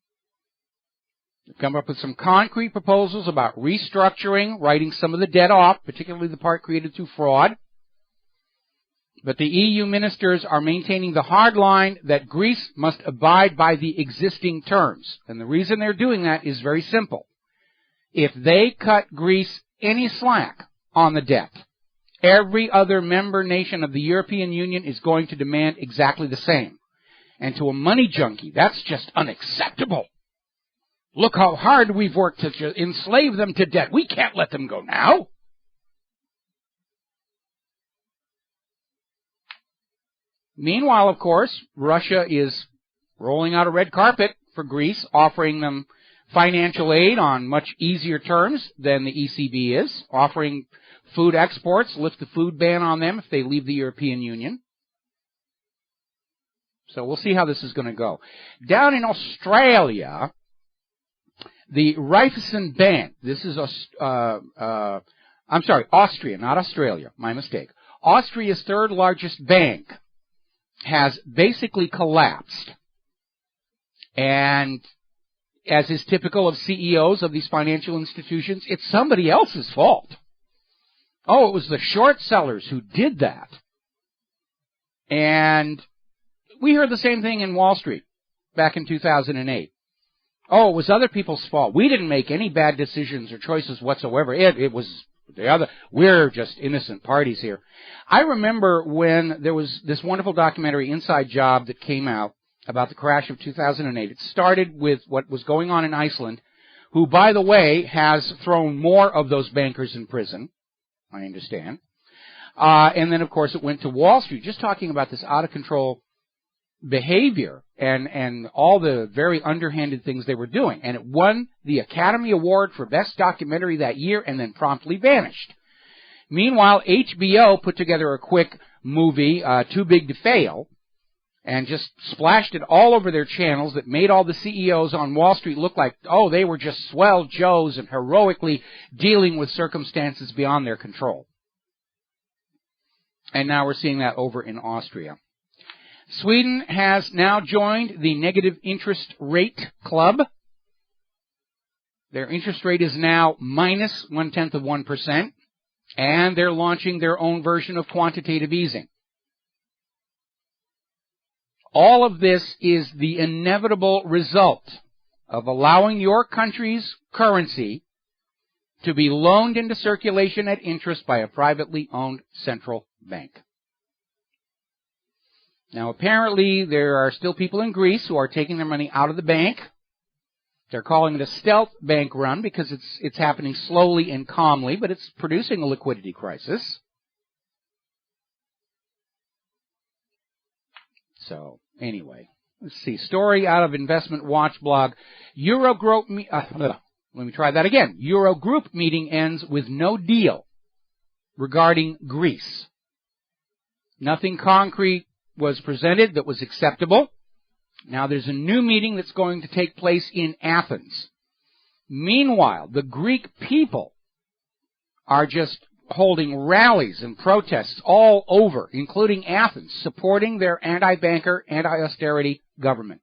They've come up with some concrete proposals about restructuring, writing some of the debt off, particularly the part created through fraud. But the EU ministers are maintaining the hard line that Greece must abide by the existing terms. And the reason they're doing that is very simple. If they cut Greece any slack on the debt, every other member nation of the European Union is going to demand exactly the same. And to a money junkie, that's just unacceptable. Look how hard we've worked to enslave them to debt. We can't let them go now. Meanwhile, of course, Russia is rolling out a red carpet for Greece, offering them financial aid on much easier terms than the ECB is, offering food exports, lift the food ban on them if they leave the European Union. So we'll see how this is going to go. Down in Australia, the Raiffeisen Bank, this is, Austria, not Australia, my mistake. Austria's third largest bank has basically collapsed. And as is typical of CEOs of these financial institutions, it's somebody else's fault. Oh, it was the short sellers who did that. And we heard the same thing in Wall Street back in 2008. Oh, it was other people's fault. We didn't make any bad decisions or choices whatsoever. It was the other. We're just innocent parties here. I remember when there was this wonderful documentary, Inside Job, that came out about the crash of 2008. It started with what was going on in Iceland, who, by the way, has thrown more of those bankers in prison, I understand. And then, of course, it went to Wall Street, just talking about this out-of-control behavior and all the very underhanded things they were doing. And it won the Academy Award for Best Documentary that year and then promptly vanished. Meanwhile, HBO put together a quick movie, Too Big to Fail, and just splashed it all over their channels that made all the CEOs on Wall Street look like, oh, they were just swell Joes and heroically dealing with circumstances beyond their control. And now we're seeing that over in Austria. Sweden has now joined the negative interest rate club. Their interest rate is now minus 0.1%, and they're launching their own version of quantitative easing. All of this is the inevitable result of allowing your country's currency to be loaned into circulation at interest by a privately owned central bank. Now, apparently, there are still people in Greece who are taking their money out of the bank. They're calling it a stealth bank run because it's happening slowly and calmly, but it's producing a liquidity crisis. So, anyway, let's see. Story out of Investment Watch blog. Eurogroup meeting ends with no deal regarding Greece. Nothing concrete was presented that was acceptable. Now there's a new meeting that's going to take place in Athens. Meanwhile, the Greek people are just holding rallies and protests all over, including Athens, supporting their anti-banker, anti-austerity government.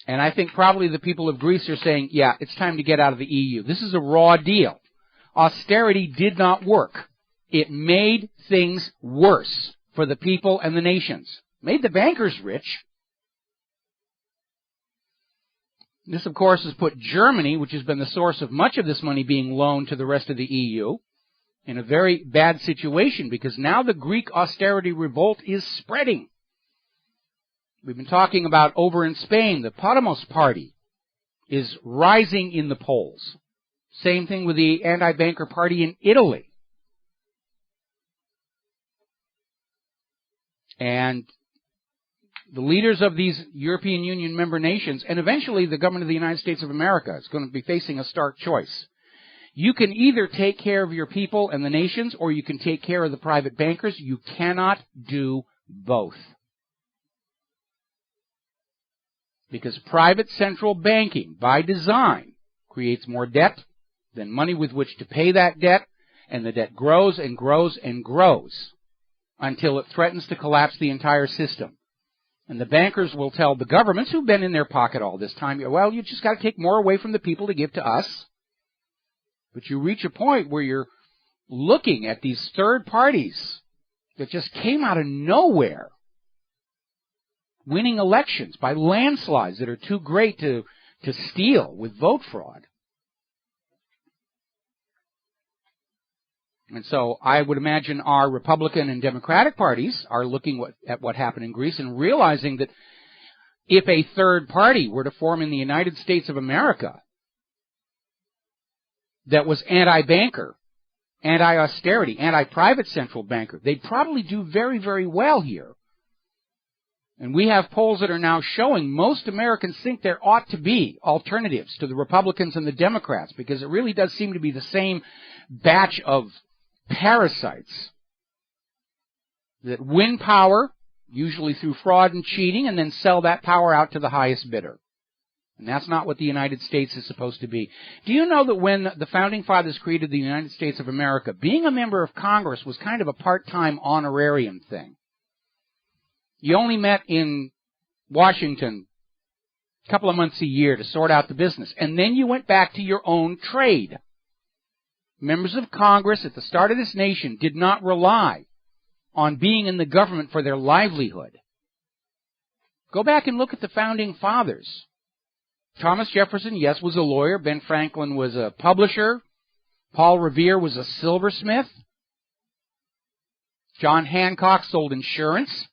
And I think probably the people of Greece are saying, yeah, it's time to get out of the EU. This is a raw deal. Austerity did not work. It made things worse for the people and the nations. Made the bankers rich. This, of course, has put Germany, which has been the source of much of this money being loaned to the rest of the EU, in a very bad situation because now the Greek austerity revolt is spreading. We've been talking about over in Spain, the Podemos party is rising in the polls. Same thing with the anti-banker party in Italy. And the leaders of these European Union member nations, and eventually the government of the United States of America, is going to be facing a stark choice. You can either take care of your people and the nations, or you can take care of the private bankers. You cannot do both. Because private central banking, by design, creates more debt than money with which to pay that debt, and the debt grows and grows and grows until it threatens to collapse the entire system. And the bankers will tell the governments who've been in their pocket all this time, well, you just got to take more away from the people to give to us. But you reach a point where you're looking at these third parties that just came out of nowhere, winning elections by landslides that are too great to steal with vote fraud. And so I would imagine our Republican and Democratic parties are looking at what happened in Greece and realizing that if a third party were to form in the United States of America that was anti-banker, anti-austerity, anti-private central banker, they'd probably do very, very well here. And we have polls that are now showing most Americans think there ought to be alternatives to the Republicans and the Democrats because it really does seem to be the same batch of parasites that win power, usually through fraud and cheating, and then sell that power out to the highest bidder. And that's not what the United States is supposed to be. Do you know that when the Founding Fathers created the United States of America, being a member of Congress was kind of a part-time honorarium thing? You only met in Washington a couple of months a year to sort out the business, and then you went back to your own trade. Members of Congress at the start of this nation did not rely on being in the government for their livelihood. Go back and look at the Founding Fathers. Thomas Jefferson, yes, was a lawyer. Ben Franklin was a publisher. Paul Revere was a silversmith. John Hancock sold insurance.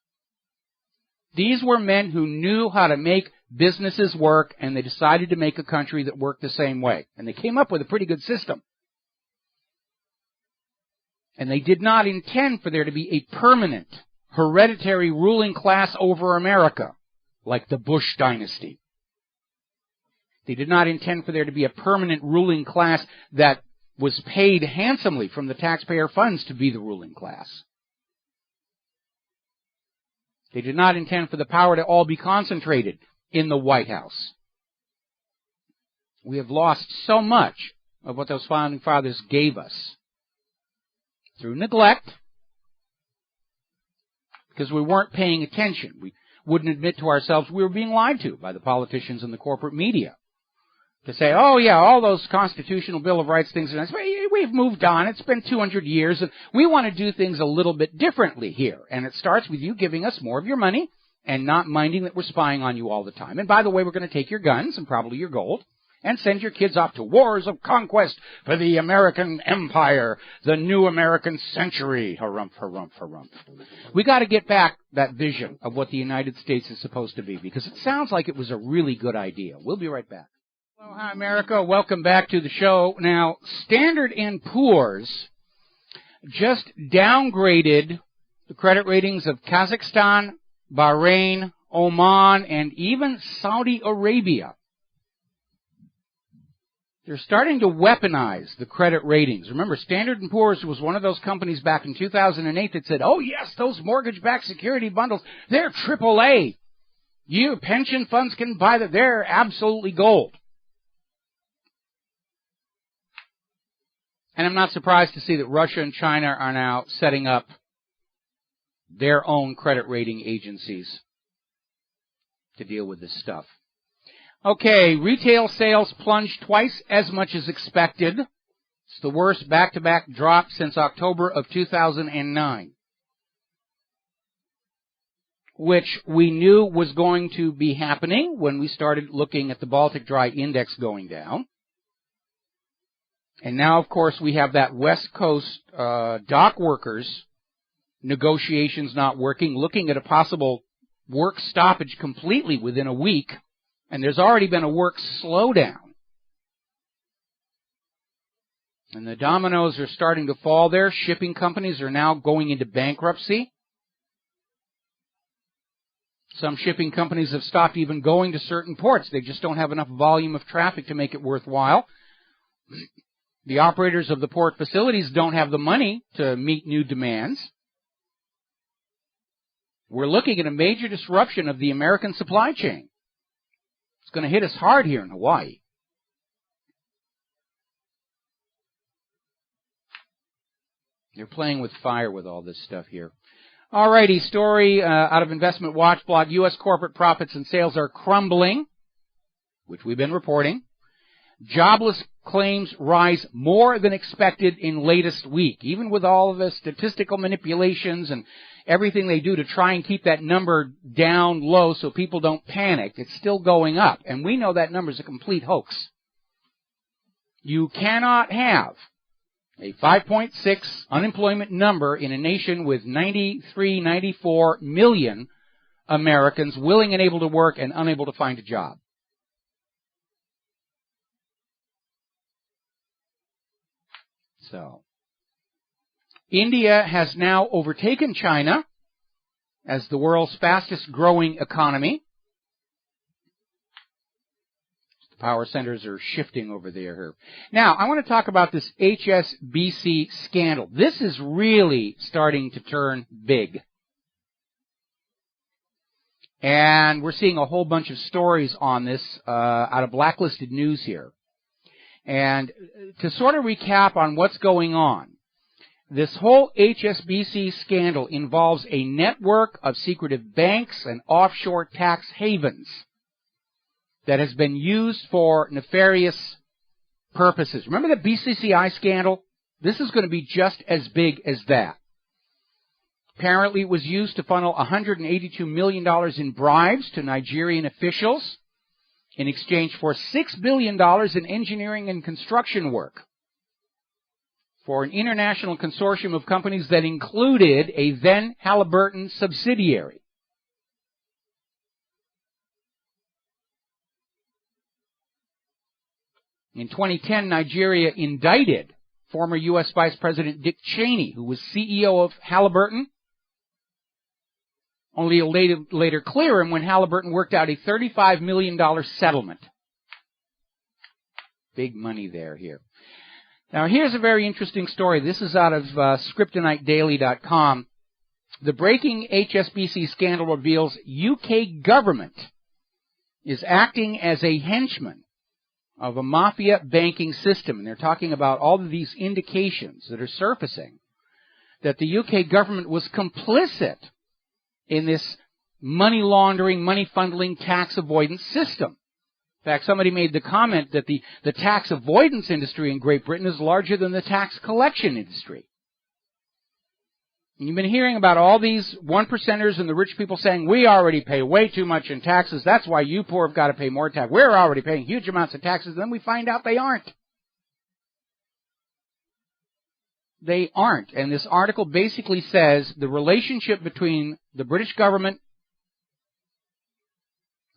These were men who knew how to make businesses work, and they decided to make a country that worked the same way. And they came up with a pretty good system. And they did not intend for there to be a permanent, hereditary ruling class over America, like the Bush dynasty. They did not intend for there to be a permanent ruling class that was paid handsomely from the taxpayer funds to be the ruling class. They did not intend for the power to all be concentrated in the White House. We have lost so much of what those Founding Fathers gave us through neglect, because we weren't paying attention. We wouldn't admit to ourselves we were being lied to by the politicians and the corporate media. To say, oh yeah, all those constitutional Bill of Rights things, we've moved on, it's been 200 years, and we want to do things a little bit differently here. And it starts with you giving us more of your money and not minding that we're spying on you all the time. And by the way, we're going to take your guns and probably your gold and send your kids off to wars of conquest for the American empire, the new American century. Harumph, harumph, harumph. We got to get back that vision of what the United States is supposed to be, because it sounds like it was a really good idea. We'll be right back. Hello, hi, America. Welcome back to the show. Now, Standard & Poor's just downgraded the credit ratings of Kazakhstan, Bahrain, Oman, and even Saudi Arabia. They're starting to weaponize the credit ratings. Remember, Standard & Poor's was one of those companies back in 2008 that said, oh, yes, those mortgage-backed security bundles, they're AAA. Your pension funds can buy them. They're absolutely gold. And I'm not surprised to see that Russia and China are now setting up their own credit rating agencies to deal with this stuff. Okay, retail sales plunged twice as much as expected. It's the worst back-to-back drop since October of 2009, which we knew was going to be happening when we started looking at the Baltic Dry Index going down. And now, of course, we have that West Coast dock workers negotiations not working, looking at a possible work stoppage completely within a week. And there's already been a work slowdown. And the dominoes are starting to fall there. Shipping companies are now going into bankruptcy. Some shipping companies have stopped even going to certain ports. They just don't have enough volume of traffic to make it worthwhile. The operators of the port facilities don't have the money to meet new demands. We're looking at a major disruption of the American supply chain. It's going to hit us hard here in Hawaii. They're playing with fire with all this stuff here. Alrighty, story out of Investment Watch blog. U.S. corporate profits and sales are crumbling, which we've been reporting. Jobless claims rise more than expected in latest week. Even with all of the statistical manipulations and everything they do to try and keep that number down low so people don't panic, it's still going up. And we know that number is a complete hoax. You cannot have a 5.6 unemployment number in a nation with 93, 94 million Americans willing and able to work and unable to find a job. So, India has now overtaken China as the world's fastest growing economy. The power centers are shifting over there. Now, I want to talk about this HSBC scandal. This is really starting to turn big. And we're seeing a whole bunch of stories on this out of Blacklisted News here. And to sort of recap on what's going on, this whole HSBC scandal involves a network of secretive banks and offshore tax havens that has been used for nefarious purposes. Remember the BCCI scandal? This is going to be just as big as that. Apparently it was used to funnel $182 million in bribes to Nigerian officials in exchange for $6 billion in engineering and construction work for an international consortium of companies that included a then Halliburton subsidiary. In 2010, Nigeria indicted former U.S. Vice President Dick Cheney, who was CEO of Halliburton, only to later clear him when Halliburton worked out a $35 million settlement. Big money here. Now, here's a very interesting story. This is out of SkryptoNiteDaily.com. The breaking HSBC scandal reveals UK government is acting as a henchman of a mafia banking system. And they're talking about all of these indications that are surfacing that the UK government was complicit in this money laundering, money funneling, tax avoidance system. In fact, somebody made the comment that the tax avoidance industry in Great Britain is larger than the tax collection industry. You've been hearing about all these one percenters and the rich people saying, we already pay way too much in taxes. That's why you poor have got to pay more tax. We're already paying huge amounts of taxes. And then we find out they aren't. They aren't. And this article basically says the relationship between the British government,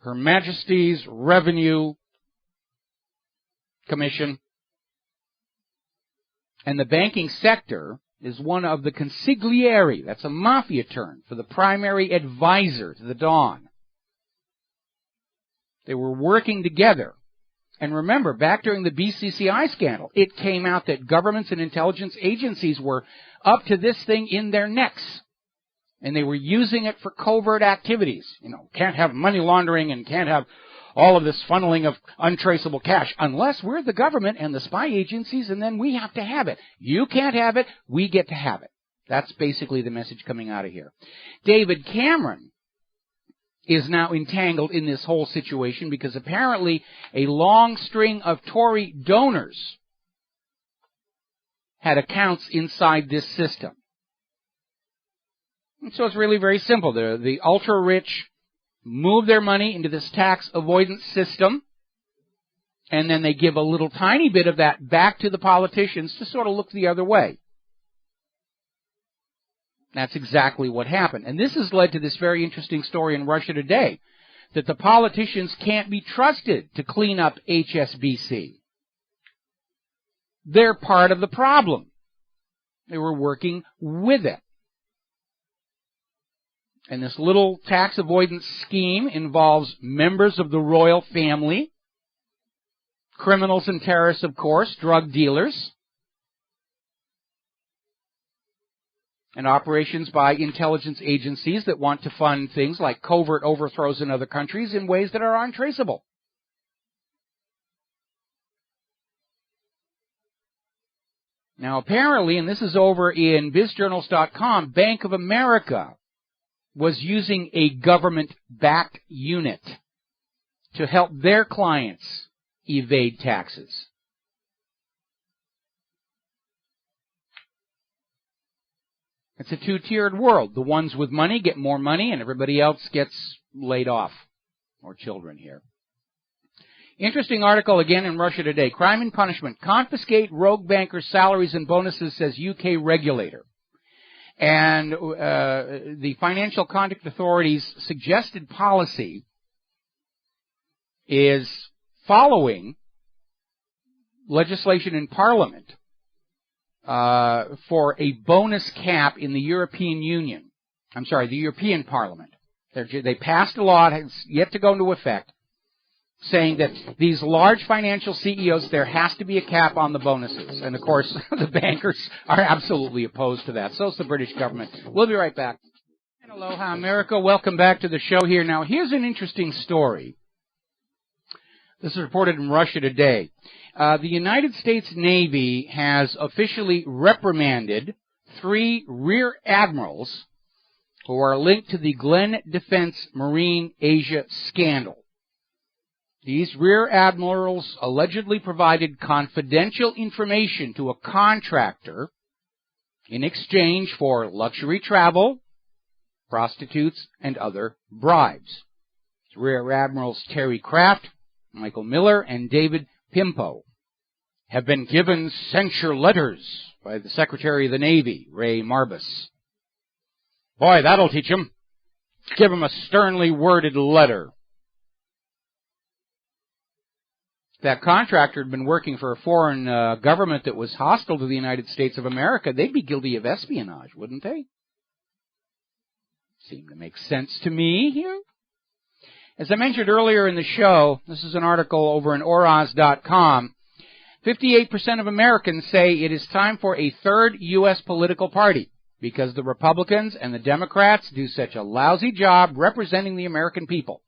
Her Majesty's Revenue Commission, and the banking sector is one of the consiglieri, that's a mafia term, for the primary advisor to the Don. They were working together. And remember, back during the BCCI scandal, it came out that governments and intelligence agencies were up to this thing in their necks. And they were using it for covert activities. You know, can't have money laundering and can't have all of this funneling of untraceable cash unless we're the government and the spy agencies, and then we have to have it. You can't have it, we get to have it. That's basically the message coming out of here. David Cameron is now entangled in this whole situation because apparently a long string of Tory donors had accounts inside this system. And so it's really very simple. The ultra-rich move their money into this tax avoidance system, and then they give a little tiny bit of that back to the politicians to sort of look the other way. That's exactly what happened. And this has led to this very interesting story in Russia Today, that the politicians can't be trusted to clean up HSBC. They're part of the problem. They were working with it. And this little tax avoidance scheme involves members of the royal family, criminals and terrorists, of course, drug dealers, and operations by intelligence agencies that want to fund things like covert overthrows in other countries in ways that are untraceable. Now, apparently, and this is over in bizjournals.com, Bank of America was using a government-backed unit to help their clients evade taxes. It's a two-tiered world. The ones with money get more money, and everybody else gets laid off. Or children here. Interesting article again in Russia Today. Crime and Punishment. Confiscate rogue bankers' salaries and bonuses, says UK regulator. And the Financial Conduct Authority's suggested policy is following legislation in Parliament for a bonus cap in the European Union. I'm sorry, the European Parliament. They passed a law, it has yet to go into effect, saying that these large financial CEOs, there has to be a cap on the bonuses. And, of course, the bankers are absolutely opposed to that. So is the British government. We'll be right back. And aloha, America. Welcome back to the show here. Now, here's an interesting story. This is reported in Russia Today. The United States Navy has officially reprimanded 3 rear admirals who are linked to the Glenn Defense Marine Asia scandal. These rear admirals allegedly provided confidential information to a contractor in exchange for luxury travel, prostitutes, and other bribes. Rear Admirals Terry Kraft, Michael Miller, and David Pimpo have been given censure letters by the Secretary of the Navy, Ray Marbus. Boy, that'll teach him. Give him a sternly worded letter. If that contractor had been working for a foreign government that was hostile to the United States of America, they'd be guilty of espionage, wouldn't they? Seem to make sense to me here. As I mentioned earlier in the show, this is an article over in Oraz.com, 58% of Americans say it is time for a third U.S. political party because the Republicans and the Democrats do such a lousy job representing the American people.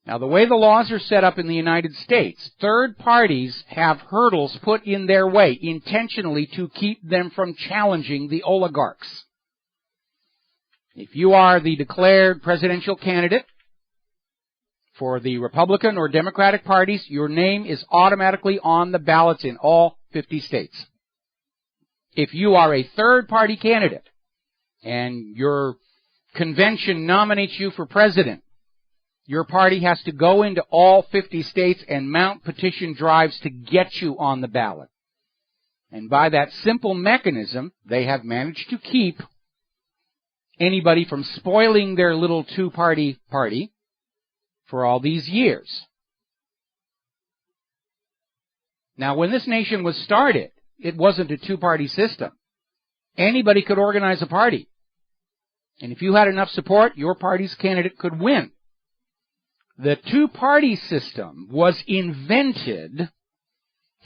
Now, the way the laws are set up in the United States, third parties have hurdles put in their way intentionally to keep them from challenging the oligarchs. If you are the declared presidential candidate for the Republican or Democratic parties, your name is automatically on the ballots in all 50 states. If you are a third-party candidate and your convention nominates you for president, your party has to go into all 50 states and mount petition drives to get you on the ballot. And by that simple mechanism, they have managed to keep anybody from spoiling their little two-party party for all these years. Now, when this nation was started, it wasn't a two-party system. Anybody could organize a party. And if you had enough support, your party's candidate could win. The two-party system was invented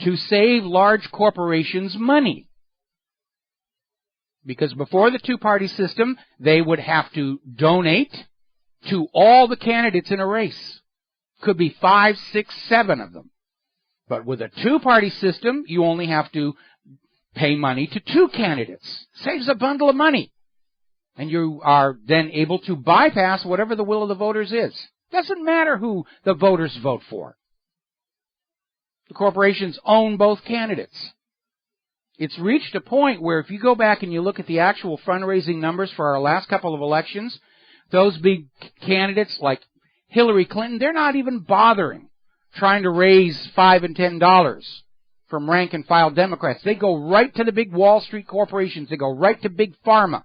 to save large corporations money. Because before the two-party system, they would have to donate to all the candidates in a race. Could be 5, 6, 7 of them. But with a two-party system, you only have to pay money to 2 candidates. Saves a bundle of money. And you are then able to bypass whatever the will of the voters is. Doesn't matter who the voters vote for. The corporations own both candidates. It's reached a point where if you go back and you look at the actual fundraising numbers for our last couple of elections, those big candidates like Hillary Clinton, they're not even bothering trying to raise $5 and $10 from rank and file Democrats. They go right to the big Wall Street corporations. They go right to big pharma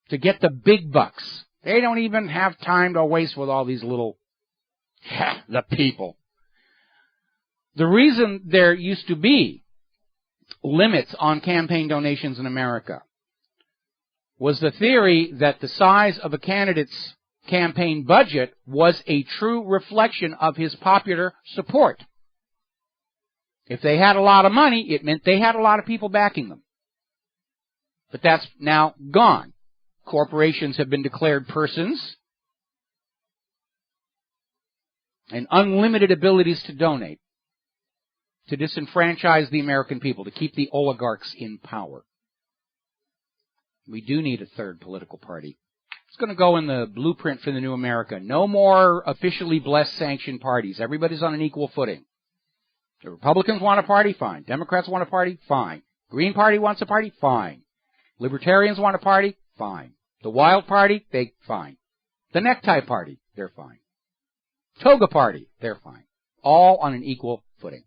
to get the big bucks. They don't even have time to waste with all these little, the people. The reason there used to be limits on campaign donations in America was the theory that the size of a candidate's campaign budget was a true reflection of his popular support. If they had a lot of money, it meant they had a lot of people backing them. But that's now gone. Corporations have been declared persons and unlimited abilities to donate, to disenfranchise the American people, to keep the oligarchs in power. We do need a third political party. It's going to go in the blueprint for the new America. No more officially blessed sanctioned parties. Everybody's on an equal footing. The Republicans want a party? Fine. Democrats want a party? Fine. Green Party wants a party? Fine. Libertarians want a party? Fine. The Wild Party? Fine. The Necktie Party? They're fine. Toga Party? They're fine. All on an equal footing.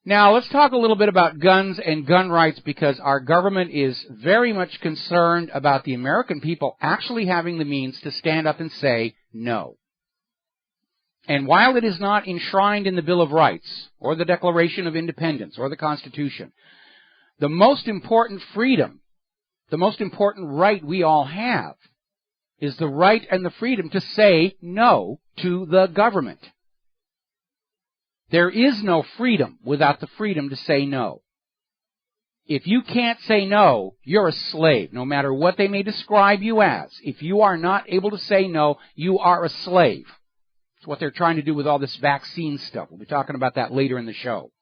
Now, let's talk a little bit about guns and gun rights, because our government is very much concerned about the American people actually having the means to stand up and say no. And while it is not enshrined in the Bill of Rights, or the Declaration of Independence, or the Constitution, the most important freedom, the most important right we all have, is the right and the freedom to say no to the government. There is no freedom without the freedom to say no. If you can't say no, you're a slave, no matter what they may describe you as. If you are not able to say no, you are a slave. That's what they're trying to do with all this vaccine stuff. We'll be talking about that later in the show.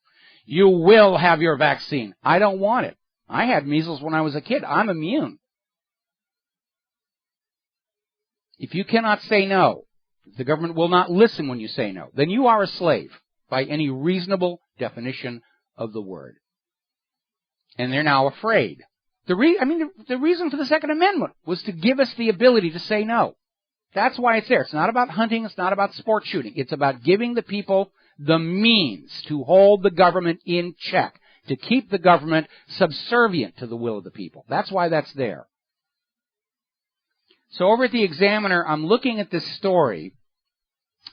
You will have your vaccine. I don't want it. I had measles when I was a kid. I'm immune. If you cannot say no, if the government will not listen when you say no, then you are a slave by any reasonable definition of the word. And they're now afraid. The reason for the Second Amendment was to give us the ability to say no. That's why it's there. It's not about hunting. It's not about sport shooting. It's about giving the people the means to hold the government in check, to keep the government subservient to the will of the people. That's why that's there. So over at the Examiner, I'm looking at this story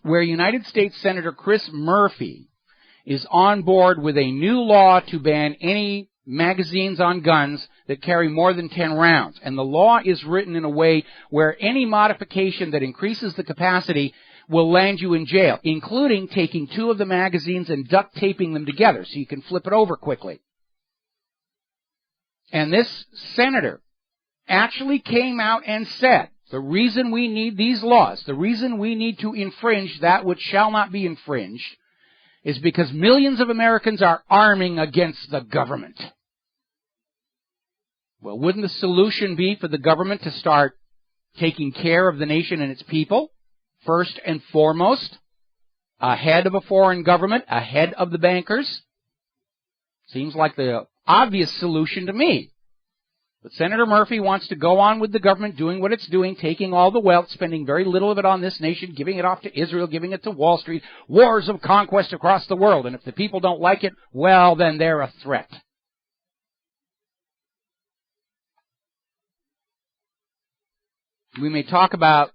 where United States Senator Chris Murphy is on board with a new law to ban any magazines on guns that carry more than 10 rounds. And the law is written in a way where any modification that increases the capacity will land you in jail, including taking 2 of the magazines and duct taping them together so you can flip it over quickly. And this senator actually came out and said, the reason we need these laws, the reason we need to infringe that which shall not be infringed, is because millions of Americans are arming against the government. Well, wouldn't the solution be for the government to start taking care of the nation and its people, first and foremost, ahead of a foreign government, ahead of the bankers? Seems like the obvious solution to me. But Senator Murphy wants to go on with the government doing what it's doing, taking all the wealth, spending very little of it on this nation, giving it off to Israel, giving it to Wall Street, wars of conquest across the world. And if the people don't like it, well, then they're a threat. We may talk about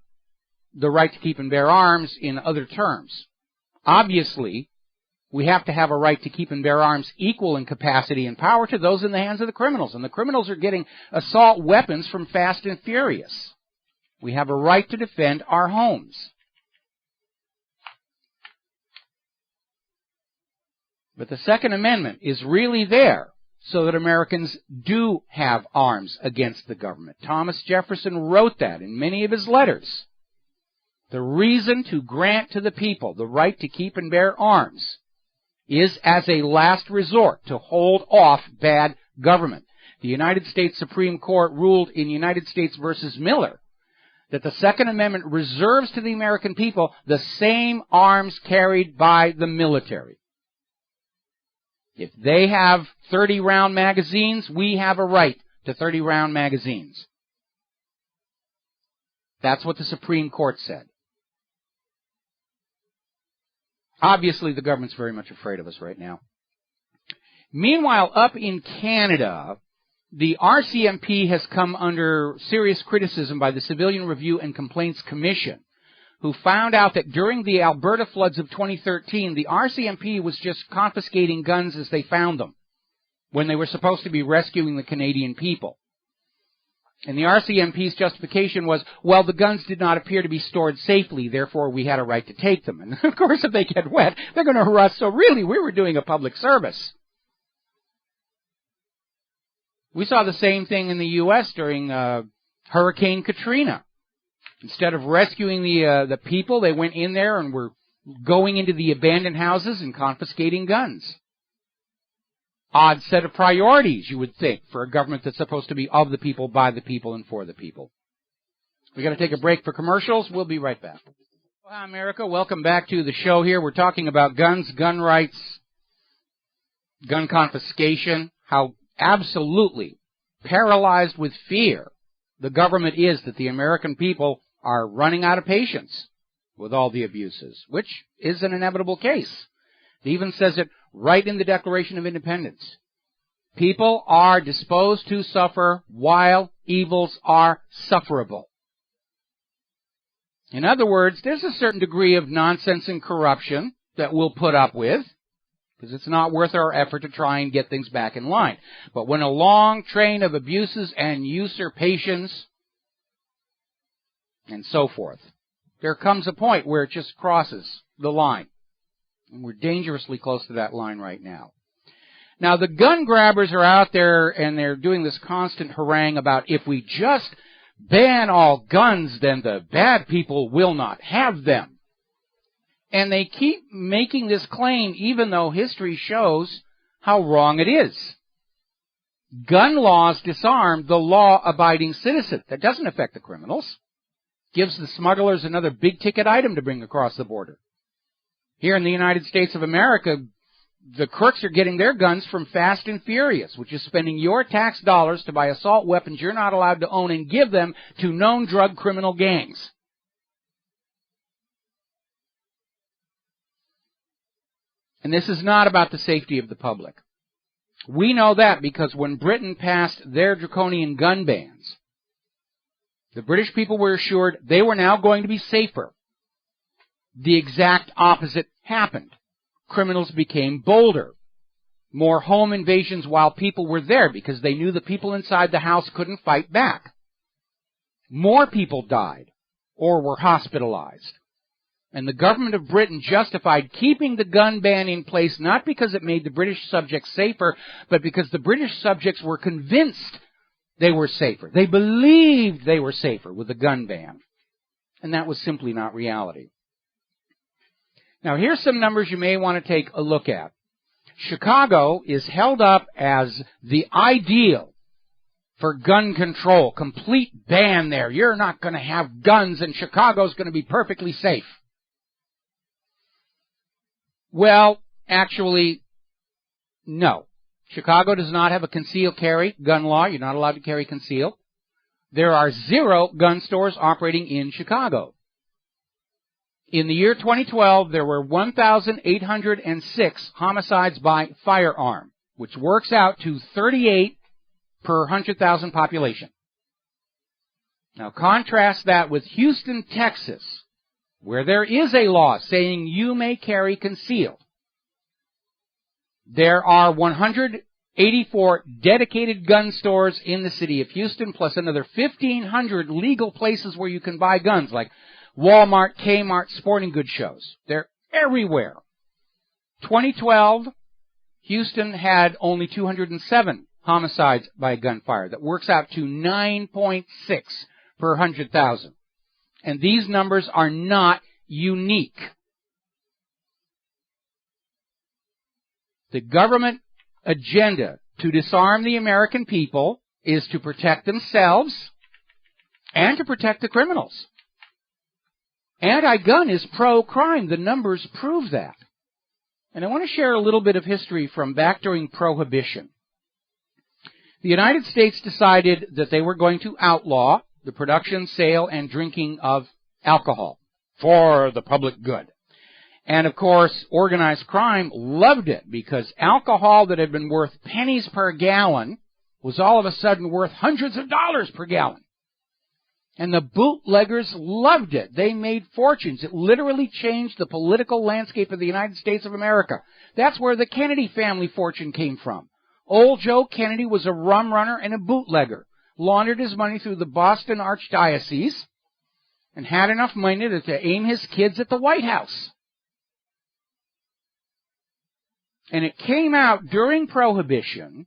the right to keep and bear arms in other terms. Obviously, we have to have a right to keep and bear arms equal in capacity and power to those in the hands of the criminals. And the criminals are getting assault weapons from Fast and Furious. We have a right to defend our homes. But the Second Amendment is really there so that Americans do have arms against the government. Thomas Jefferson wrote that in many of his letters. The reason to grant to the people the right to keep and bear arms is as a last resort to hold off bad government. The United States Supreme Court ruled in United States versus Miller that the Second Amendment reserves to the American people the same arms carried by the military. If they have 30-round magazines, we have a right to 30-round magazines. That's what the Supreme Court said. Obviously, the government's very much afraid of us right now. Meanwhile, up in Canada, the RCMP has come under serious criticism by the Civilian Review and Complaints Commission, who found out that during the Alberta floods of 2013, the RCMP was just confiscating guns as they found them, when they were supposed to be rescuing the Canadian people. And the RCMP's justification was, well, the guns did not appear to be stored safely, therefore we had a right to take them. And of course, if they get wet, they're going to rust, so really we were doing a public service. We saw the same thing in the U.S. during Hurricane Katrina. Instead of rescuing the people, they went in there and were going into the abandoned houses and confiscating guns. Odd set of priorities, you would think, for a government that's supposed to be of the people, by the people, and for the people. We're going to take a break for commercials. We'll be right back. Hi, America. Welcome back to the show here. We're talking about guns, gun rights, gun confiscation, how absolutely paralyzed with fear the government is that the American people are running out of patience with all the abuses, which is an inevitable case. It even says it right in the Declaration of Independence. People are disposed to suffer while evils are sufferable. In other words, there's a certain degree of nonsense and corruption that we'll put up with, because it's not worth our effort to try and get things back in line. But when a long train of abuses and usurpations and so forth, there comes a point where it just crosses the line. And we're dangerously close to that line right now. Now, the gun grabbers are out there, and they're doing this constant harangue about if we just ban all guns, then the bad people will not have them. And they keep making this claim, even though history shows how wrong it is. Gun laws disarm the law-abiding citizen. That doesn't affect the criminals. Gives the smugglers another big-ticket item to bring across the border. Here in the United States of America, the crooks are getting their guns from Fast and Furious, which is spending your tax dollars to buy assault weapons you're not allowed to own and give them to known drug criminal gangs. And this is not about the safety of the public. We know that because when Britain passed their draconian gun bans, the British people were assured they were now going to be safer. The exact opposite happened. Criminals became bolder. More home invasions while people were there because they knew the people inside the house couldn't fight back. More people died or were hospitalized. And the government of Britain justified keeping the gun ban in place not because it made the British subjects safer, but because the British subjects were convinced they were safer. They believed they were safer with the gun ban. And that was simply not reality. Now, here's some numbers you may want to take a look at. Chicago is held up as the ideal for gun control. Complete ban there. You're not going to have guns, and Chicago's going to be perfectly safe. Well, actually, no. Chicago does not have a concealed carry gun law. You're not allowed to carry concealed. There are 0 gun stores operating in Chicago. In the year 2012, there were 1,806 homicides by firearm, which works out to 38 per 100,000 population. Now contrast that with Houston, Texas, where there is a law saying you may carry concealed. There are 184 dedicated gun stores in the city of Houston, plus another 1,500 legal places where you can buy guns, like Walmart, Kmart, sporting goods shows. They're everywhere. 2012, Houston had only 207 homicides by gunfire. That works out to 9.6 per 100,000. And these numbers are not unique. The government agenda to disarm the American people is to protect themselves and to protect the criminals. Anti-gun is pro-crime. The numbers prove that. And I want to share a little bit of history from back during Prohibition. The United States decided that they were going to outlaw the production, sale, and drinking of alcohol for the public good. And, of course, organized crime loved it because alcohol that had been worth pennies per gallon was all of a sudden worth hundreds of dollars per gallon. And the bootleggers loved it. They made fortunes. It literally changed the political landscape of the United States of America. That's where the Kennedy family fortune came from. Old Joe Kennedy was a rum runner and a bootlegger, laundered his money through the Boston Archdiocese, and had enough money to aim his kids at the White House. And it came out during Prohibition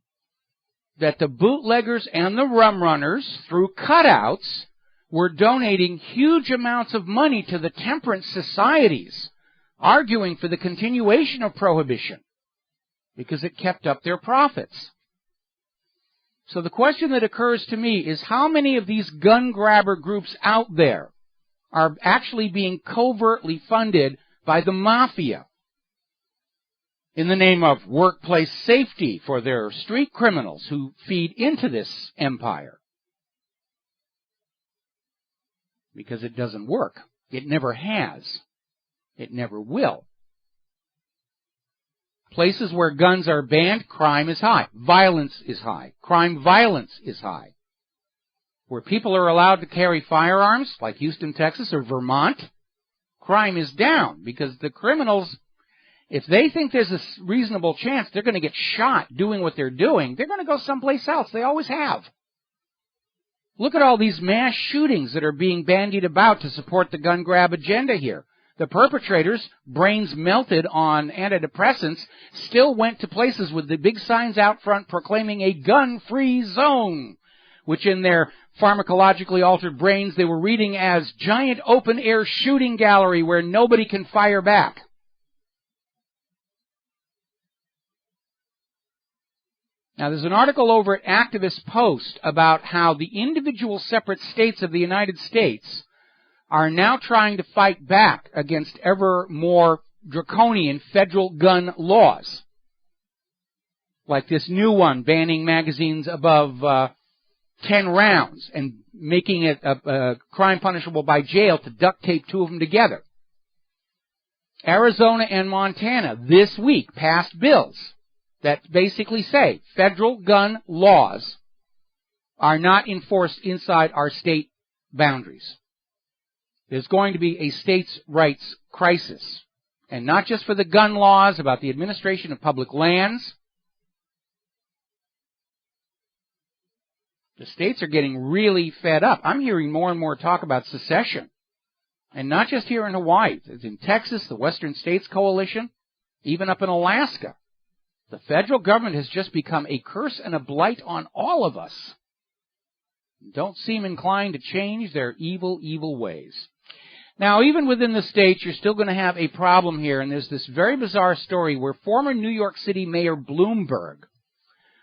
that the bootleggers and the rum runners, through cutouts, were donating huge amounts of money to the temperance societies, arguing for the continuation of Prohibition, because it kept up their profits. So the question that occurs to me is how many of these gun grabber groups out there are actually being covertly funded by the mafia in the name of workplace safety for their street criminals who feed into this empire? Because it doesn't work. It never has. It never will. Places where guns are banned, crime is high. Violence is high. Crime violence is high. Where people are allowed to carry firearms, like Houston, Texas, or Vermont, crime is down because the criminals, if they think there's a reasonable chance they're going to get shot doing what they're doing, they're going to go someplace else. They always have. Look at all these mass shootings that are being bandied about to support the gun grab agenda here. The perpetrators, brains melted on antidepressants, still went to places with the big signs out front proclaiming a gun-free zone, which in their pharmacologically altered brains they were reading as giant open-air shooting gallery where nobody can fire back. Now, there's an article over at Activist Post about how the individual separate states of the United States are now trying to fight back against ever more draconian federal gun laws. Like this new one banning magazines above 10 rounds and making it a crime punishable by jail to duct tape 2 of them together. Arizona and Montana this week passed bills that basically say federal gun laws are not enforced inside our state boundaries. There's going to be a states' rights crisis, and not just for the gun laws, about the administration of public lands. The states are getting really fed up. I'm hearing more and more talk about secession, and not just here in Hawaii. It's in Texas, the Western States Coalition, even up in Alaska. The federal government has just become a curse and a blight on all of us. Don't seem inclined to change their evil, evil ways. Now, even within the states, you're still going to have a problem here, and there's this very bizarre story where former New York City Mayor Bloomberg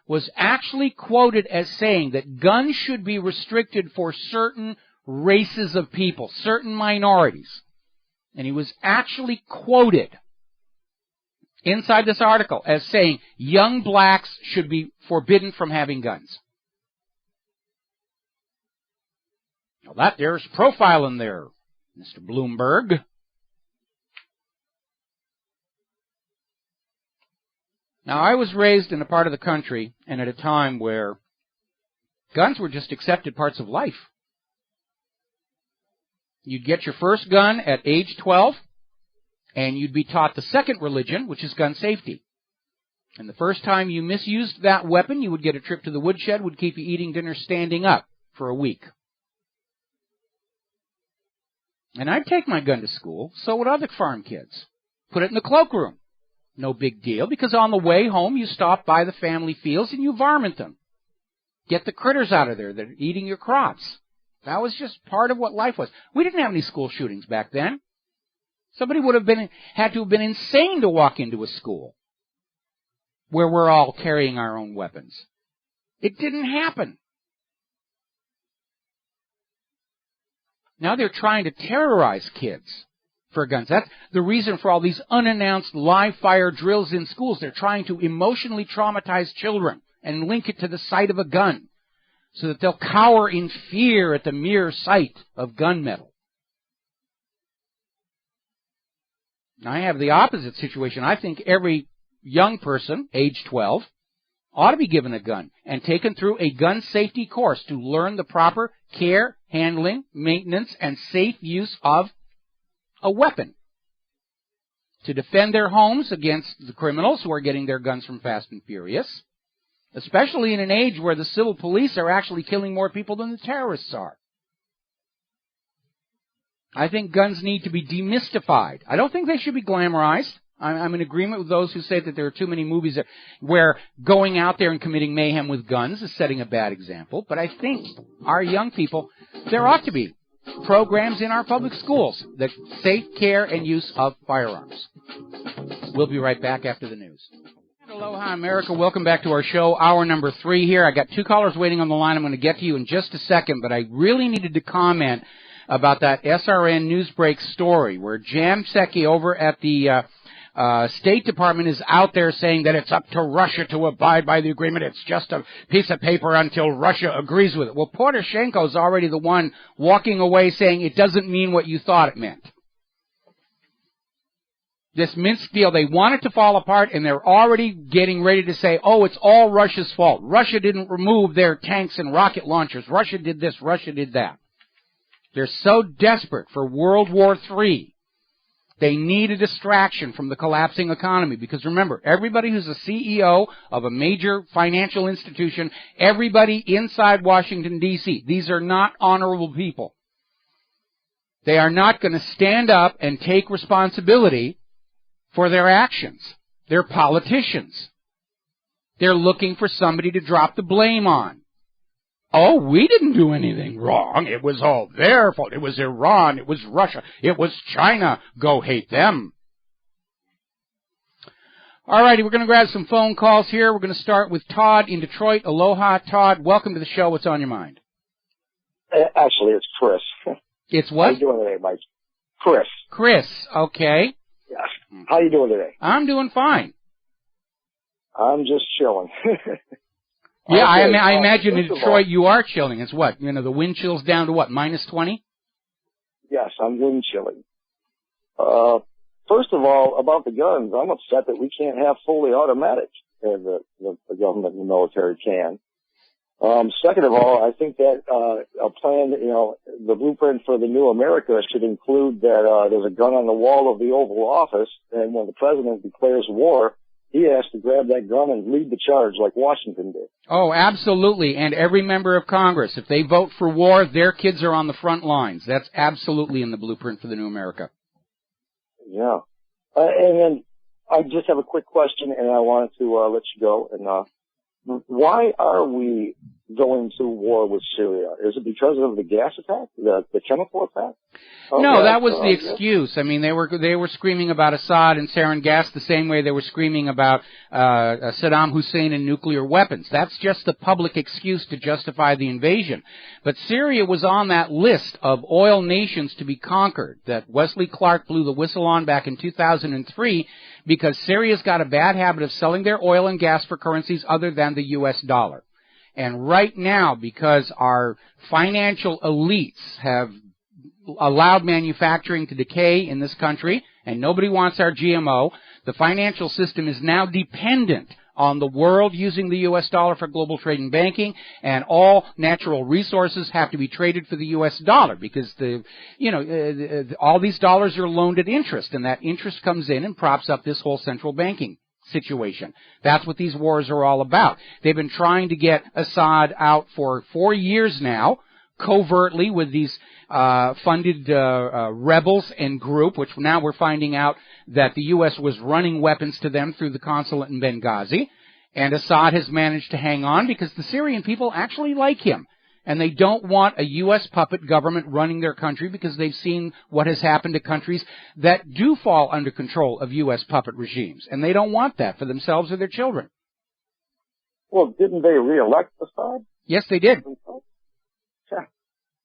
was actually quoted as saying that guns should be restricted for certain races of people, certain minorities. And he was actually quoted inside this article as saying young blacks should be forbidden from having guns. Now there's profiling there, Mr. Bloomberg. Now, I was raised in a part of the country and at a time where guns were just accepted parts of life. You'd get your first gun at age 12, and you'd be taught the second religion, which is gun safety. And the first time you misused that weapon, you would get a trip to the woodshed, would keep you eating dinner standing up for a week. And I'd take my gun to school, so would other farm kids. Put it in the cloakroom. No big deal, because on the way home you stop by the family fields and you varmint them. Get the critters out of there that are eating your crops. That was just part of what life was. We didn't have any school shootings back then. Somebody would have had to have been insane to walk into a school where we're all carrying our own weapons. It didn't happen. Now they're trying to terrorize kids for guns. That's the reason for all these unannounced live fire drills in schools. They're trying to emotionally traumatize children and link it to the sight of a gun so that they'll cower in fear at the mere sight of gunmetal. Now, I have the opposite situation. I think every young person, age 12, ought to be given a gun and taken through a gun safety course to learn the proper care, handling, maintenance, and safe use of a weapon to defend their homes against the criminals who are getting their guns from Fast and Furious, especially in an age where the civil police are actually killing more people than the terrorists are. I think guns need to be demystified. I don't think they should be glamorized. I'm in agreement with those who say that there are too many movies where going out there and committing mayhem with guns is setting a bad example. But I think our young people, there ought to be programs in our public schools that safe care and use of firearms. We'll be right back after the news. Aloha, America. Welcome back to our show, hour number 3 here. I got 2 callers waiting on the line. I'm going to get to you in just a second, but I really needed to comment about that SRN Newsbreak story where Jan Psaki over at the State Department is out there saying that it's up to Russia to abide by the agreement. It's just a piece of paper until Russia agrees with it. Well, Poroshenko's already the one walking away saying it doesn't mean what you thought it meant. This Minsk deal, they want it to fall apart, and they're already getting ready to say, oh, it's all Russia's fault. Russia didn't remove their tanks and rocket launchers. Russia did this, Russia did that. They're so desperate for World War III. They need a distraction from the collapsing economy. Because remember, everybody who's a CEO of a major financial institution, everybody inside Washington, D.C., these are not honorable people. They are not going to stand up and take responsibility for their actions. They're politicians. They're looking for somebody to drop the blame on. Oh, we didn't do anything wrong. It was all their fault. It was Iran. It was Russia. It was China. Go hate them. All righty, we're going to grab some phone calls here. We're going to start with Todd in Detroit. Aloha, Todd. Welcome to the show. What's on your mind? Actually, it's Chris. It's what? How you doing today, Mike? Chris. Chris, okay. Yes. How you doing today? I'm doing fine. I'm just chilling. Yeah, okay, I imagine in Detroit you are chilling. It's what? You know, the wind chill's down to what, minus 20? Yes, I'm wind chilling. First of all, about the guns, I'm upset that we can't have fully automatic. The government and the military can. Second of all, I think that a plan, the blueprint for the new America should include that there's a gun on the wall of the Oval Office, and when the president declares war, he has to grab that gun and lead the charge like Washington did. Oh, absolutely. And every member of Congress, if they vote for war, their kids are on the front lines. That's absolutely in the blueprint for the new America. Yeah. And then I just have a quick question, and I wanted to let you go. And why are we going to war with Syria? Is it because of the gas attack, the chemical attack? No, that was the excuse. I mean, they were screaming about Assad and sarin gas the same way they were screaming about Saddam Hussein and nuclear weapons. That's just the public excuse to justify the invasion. But Syria was on that list of oil nations to be conquered that Wesley Clark blew the whistle on back in 2003 because Syria's got a bad habit of selling their oil and gas for currencies other than the U.S. dollar. And right now, because our financial elites have allowed manufacturing to decay in this country, and nobody wants our GMO, the financial system is now dependent on the world using the U.S. dollar for global trade and banking, and all natural resources have to be traded for the U.S. dollar because all these dollars are loaned at interest, and that interest comes in and props up this whole central banking situation. That's what these wars are all about. They've been trying to get Assad out for 4 years now, covertly with these funded rebels and group, which now we're finding out that the U.S. was running weapons to them through the consulate in Benghazi. And Assad has managed to hang on because the Syrian people actually like him. And they don't want a U.S. puppet government running their country because they've seen what has happened to countries that do fall under control of U.S. puppet regimes. And they don't want that for themselves or their children. Well, didn't they re-elect Assad? Yes, they did. Yeah.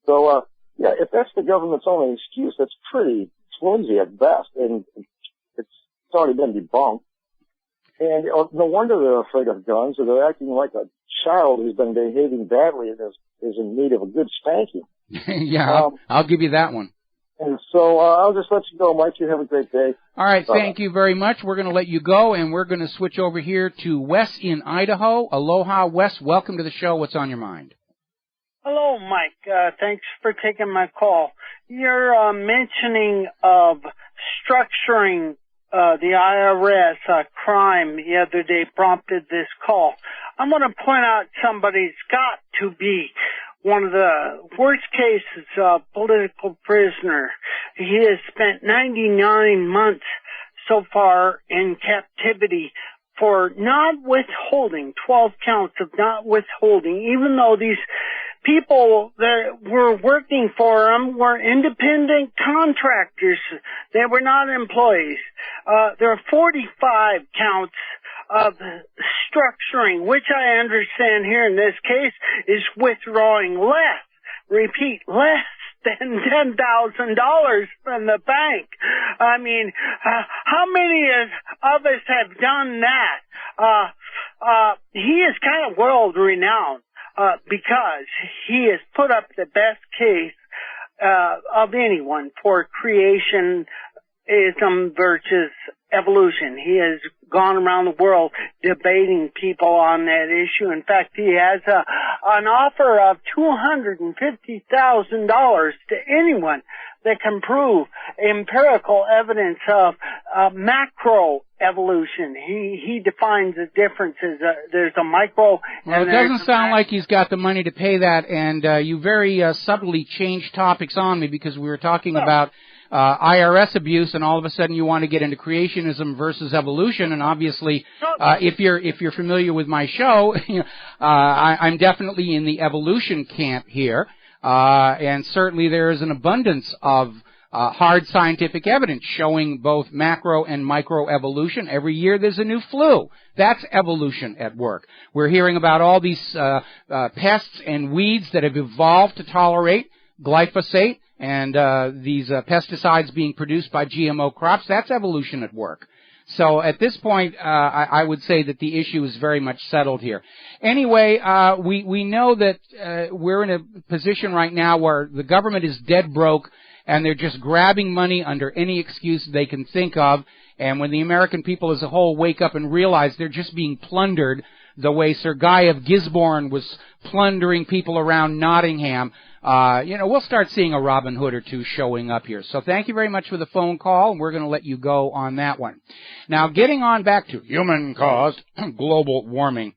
So, if that's the government's only excuse, that's pretty flimsy at best. And it's already been debunked. And no wonder they're afraid of guns, or they're acting like a child who's been behaving badly and is in need of a good spanking. Yeah, I'll give you that one. And so I'll just let you go, Mike. You have a great day. All right, thank you very much. We're going to let you go, and we're going to switch over here to Wes in Idaho. Aloha, Wes. Welcome to the show. What's on your mind? Hello, Mike. Thanks for taking my call. You're mentioning of structuring the IRS crime the other day prompted this call. I'm going to point out somebody's got to be one of the worst cases of political prisoner. He has spent 99 months so far in captivity for not withholding, 12 counts of not withholding, even though these people that were working for him were independent contractors. They were not employees. There are 45 counts of structuring, which I understand here in this case is withdrawing less, repeat, less than $10,000 from the bank. I mean, how many of us have done that? He is kind of world renowned. Because he has put up the best case of anyone for creationism versus evolution. He has gone around the world debating people on that issue. In fact, he has an offer of $250,000 to anyone that can prove empirical evidence of macroevolution. He defines the differences. There's a micro. Well, it doesn't sound like he's got the money to pay that, and you very subtly changed topics on me because we were talking about IRS abuse, and all of a sudden you want to get into creationism versus evolution. And obviously, if you're familiar with my show, I'm definitely in the evolution camp here. And certainly there is an abundance of hard scientific evidence showing both macro and microevolution. Every year there's a new flu. That's evolution at work. We're hearing about all these pests and weeds that have evolved to tolerate glyphosate and these pesticides being produced by GMO crops. That's evolution at work. So at this point, I would say that the issue is very much settled here. Anyway, we know that we're in a position right now where the government is dead broke, and they're just grabbing money under any excuse they can think of. And when the American people as a whole wake up and realize they're just being plundered the way Sir Guy of Gisborne was plundering people around Nottingham, we'll start seeing a Robin Hood or two showing up here. So thank you very much for the phone call, and we're going to let you go on that one. Now, getting on back to human-caused global warming.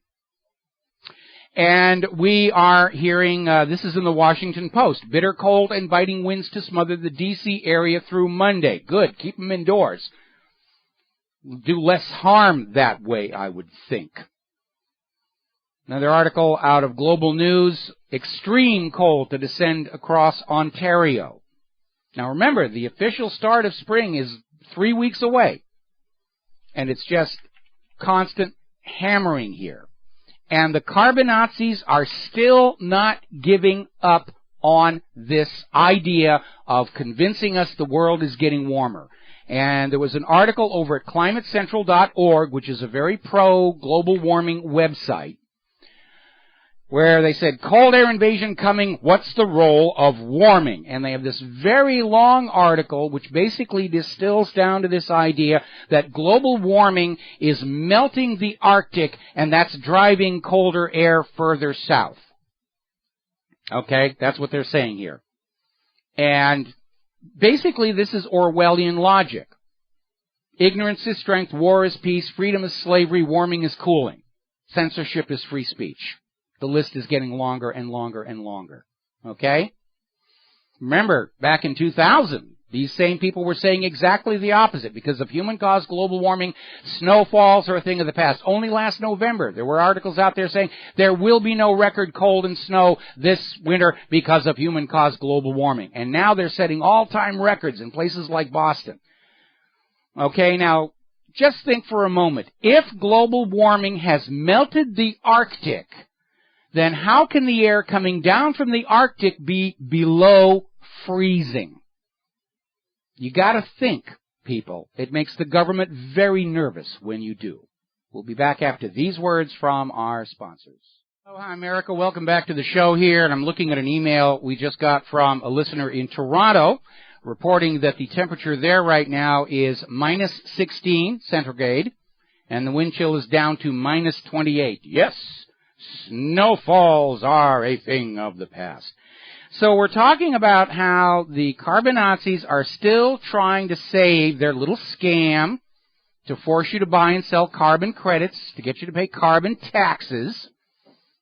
And we are hearing, this is in the Washington Post, bitter cold and biting winds to smother the D.C. area through Monday. Good. Keep them indoors. Do less harm that way, I would think. Another article out of Global News, extreme cold to descend across Ontario. Now remember, the official start of spring is 3 weeks away. And it's just constant hammering here. And the carbon Nazis are still not giving up on this idea of convincing us the world is getting warmer. And there was an article over at climatecentral.org, which is a very pro-global warming website, where they said, cold air invasion coming, what's the role of warming? And they have this very long article which basically distills down to this idea that global warming is melting the Arctic, and that's driving colder air further south. Okay, that's what they're saying here. And basically this is Orwellian logic. Ignorance is strength, war is peace, freedom is slavery, warming is cooling. Censorship is free speech. The list is getting longer and longer and longer. Okay? Remember, back in 2000, these same people were saying exactly the opposite. Because of human-caused global warming, snowfalls are a thing of the past. Only last November, there were articles out there saying there will be no record cold and snow this winter because of human-caused global warming. And now they're setting all-time records in places like Boston. Okay, now, just think for a moment. If global warming has melted the Arctic, then how can the air coming down from the Arctic be below freezing? You gotta think, people. It makes the government very nervous when you do. We'll be back after these words from our sponsors. Oh, hi, America. Welcome back to the show here. And I'm looking at an email we just got from a listener in Toronto reporting that the temperature there right now is minus 16 centigrade, and the wind chill is down to minus 28. Yes, snowfalls are a thing of the past. So we're talking about how the carbon Nazis are still trying to save their little scam to force you to buy and sell carbon credits, to get you to pay carbon taxes,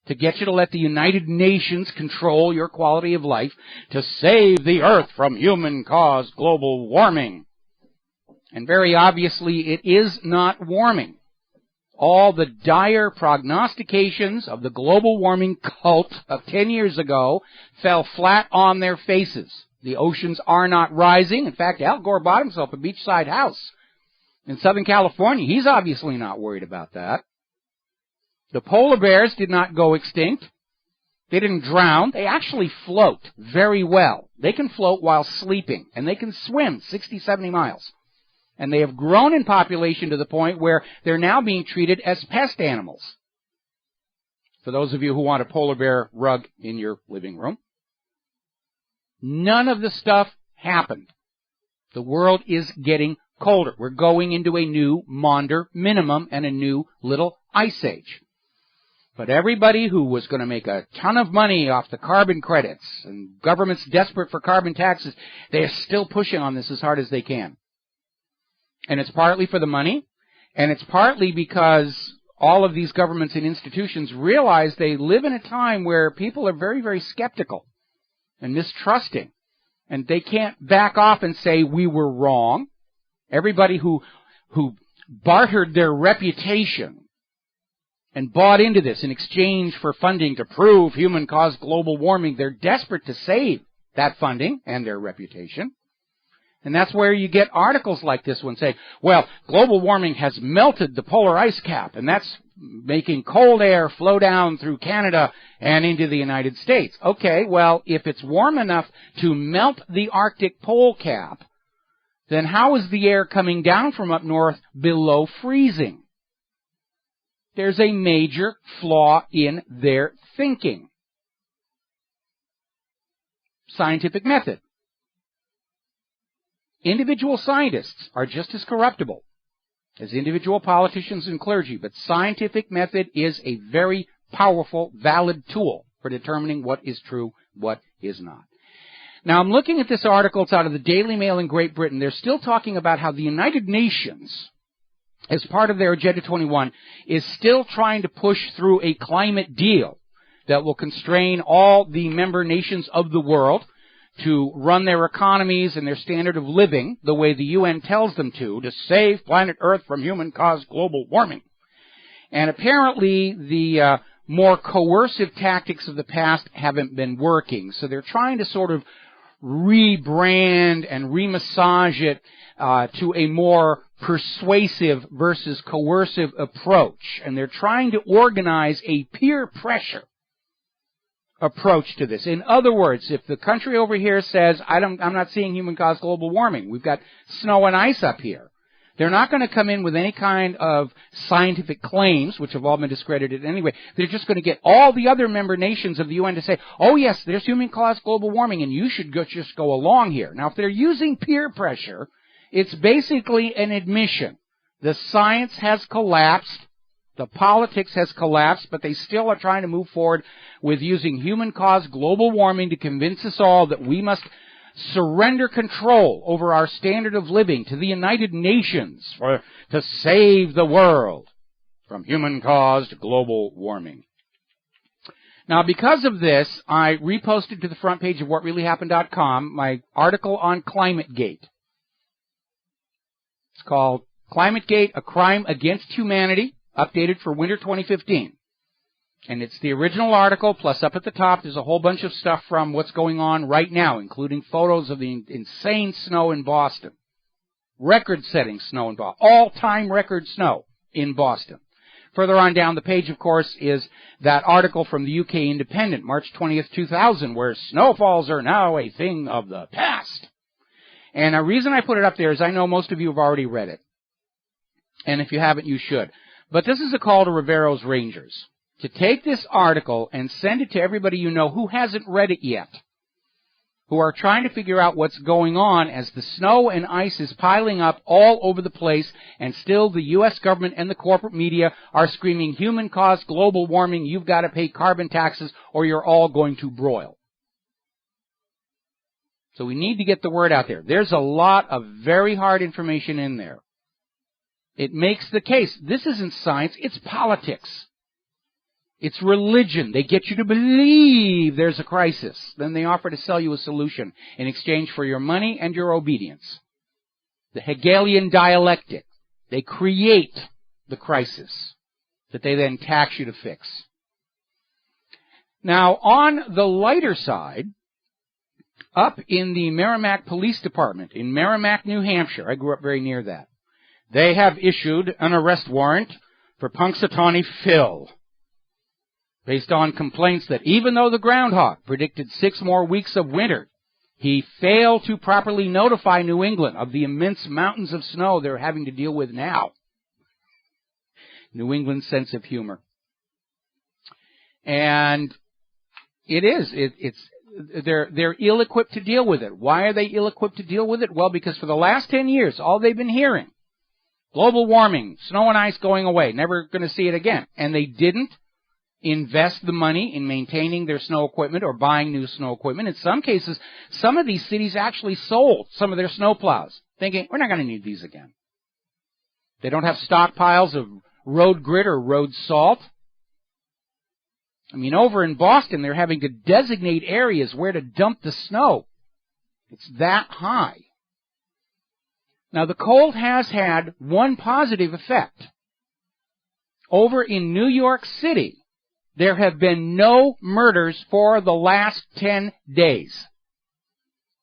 to get you to let the United Nations control your quality of life, to save the Earth from human-caused global warming. And very obviously it is not warming. All the dire prognostications of the global warming cult of 10 years ago fell flat on their faces. The oceans are not rising. In fact, Al Gore bought himself a beachside house in Southern California. He's obviously not worried about that. The polar bears did not go extinct. They didn't drown. They actually float very well. They can float while sleeping, and they can swim 60, 70 miles. And they have grown in population to the point where they're now being treated as pest animals. For those of you who want a polar bear rug in your living room, none of the stuff happened. The world is getting colder. We're going into a new Maunder minimum and a new little ice age. But everybody who was going to make a ton of money off the carbon credits, and governments desperate for carbon taxes, they're still pushing on this as hard as they can. And it's partly for the money, and it's partly because all of these governments and institutions realize they live in a time where people are very, very skeptical and mistrusting. And they can't back off and say, we were wrong. Everybody who bartered their reputation and bought into this in exchange for funding to prove human-caused global warming, they're desperate to save that funding and their reputation. And that's where you get articles like this one saying, well, global warming has melted the polar ice cap, and that's making cold air flow down through Canada and into the United States. Okay, well, if it's warm enough to melt the Arctic pole cap, then how is the air coming down from up north below freezing? There's a major flaw in their thinking. Scientific method. Individual scientists are just as corruptible as individual politicians and clergy, but scientific method is a very powerful, valid tool for determining what is true, what is not. Now, I'm looking at this article. It's out of the Daily Mail in Great Britain. They're still talking about how the United Nations, as part of their Agenda 21, is still trying to push through a climate deal that will constrain all the member nations of the world to run their economies and their standard of living the way the UN tells them to save planet Earth from human-caused global warming. And apparently the more coercive tactics of the past haven't been working. So they're trying to sort of rebrand and remassage it to a more persuasive versus coercive approach. And they're trying to organize a peer pressure approach to this. In other words, if the country over here says, I'm not seeing human-caused global warming, we've got snow and ice up here, they're not going to come in with any kind of scientific claims, which have all been discredited anyway. They're just going to get all the other member nations of the UN to say, oh yes, there's human-caused global warming, and you should just go along here. Now, if they're using peer pressure, it's basically an admission. The science has collapsed. The politics has collapsed, but they still are trying to move forward with using human-caused global warming to convince us all that we must surrender control over our standard of living to the United Nations to save the world from human-caused global warming. Now, because of this, I reposted to the front page of whatreallyhappened.com my article on ClimateGate. It's called ClimateGate, A Crime Against Humanity, updated for winter 2015. And it's the original article, plus up at the top there's a whole bunch of stuff from what's going on right now, including photos of the insane snow in Boston. Record-setting snow in Boston. All-time record snow in Boston. Further on down the page, of course, is that article from the UK Independent, March 20th, 2000, where snowfalls are now a thing of the past. And the reason I put it up there is I know most of you have already read it. And if you haven't, you should. But this is a call to Rivero's Rangers to take this article and send it to everybody you know who hasn't read it yet, who are trying to figure out what's going on as the snow and ice is piling up all over the place, and still the U.S. government and the corporate media are screaming human-caused global warming, you've got to pay carbon taxes or you're all going to broil. So we need to get the word out there. There's a lot of very hard information in there. It makes the case. This isn't science, it's politics. It's religion. They get you to believe there's a crisis. Then they offer to sell you a solution in exchange for your money and your obedience. The Hegelian dialectic. They create the crisis that they then tax you to fix. Now, on the lighter side, up in the Merrimack Police Department in Merrimack, New Hampshire, I grew up very near that, they have issued an arrest warrant for Punxsutawney Phil, based on complaints that even though the groundhog predicted 6 more weeks of winter, he failed to properly notify New England of the immense mountains of snow they're having to deal with now. New England's sense of humor. And they're ill-equipped to deal with it. Why are they ill-equipped to deal with it? Well, because for the last 10 years, all they've been hearing, global warming, snow and ice going away, never going to see it again. And they didn't invest the money in maintaining their snow equipment or buying new snow equipment. In some cases, some of these cities actually sold some of their snow plows, thinking, we're not going to need these again. They don't have stockpiles of road grit or road salt. I mean, over in Boston, they're having to designate areas where to dump the snow. It's that high. Now, the cold has had one positive effect. Over in New York City, there have been no murders for the last 10 days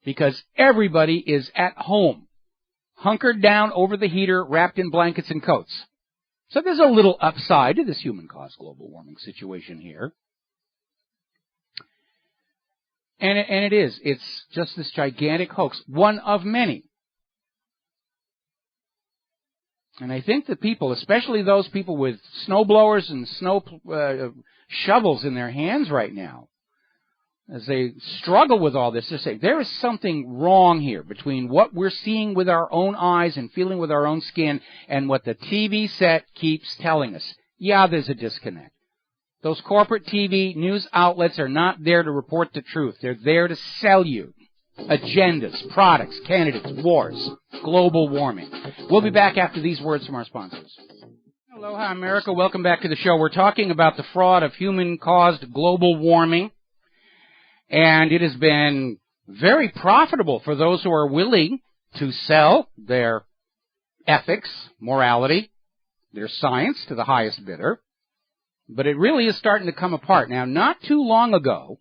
because everybody is at home, hunkered down over the heater, wrapped in blankets and coats. So there's a little upside to this human-caused global warming situation here. And it's just this gigantic hoax, one of many. And I think that people, especially those people with snow blowers and snow shovels in their hands right now, as they struggle with all this, they say, there is something wrong here between what we're seeing with our own eyes and feeling with our own skin and what the TV set keeps telling us. Yeah, there's a disconnect. Those corporate TV news outlets are not there to report the truth. They're there to sell you agendas, products, candidates, wars, global warming. We'll be back after these words from our sponsors. Aloha, America. Welcome back to the show. We're talking about the fraud of human-caused global warming. And it has been very profitable for those who are willing to sell their ethics, morality, their science to the highest bidder. But it really is starting to come apart. Now, not too long ago,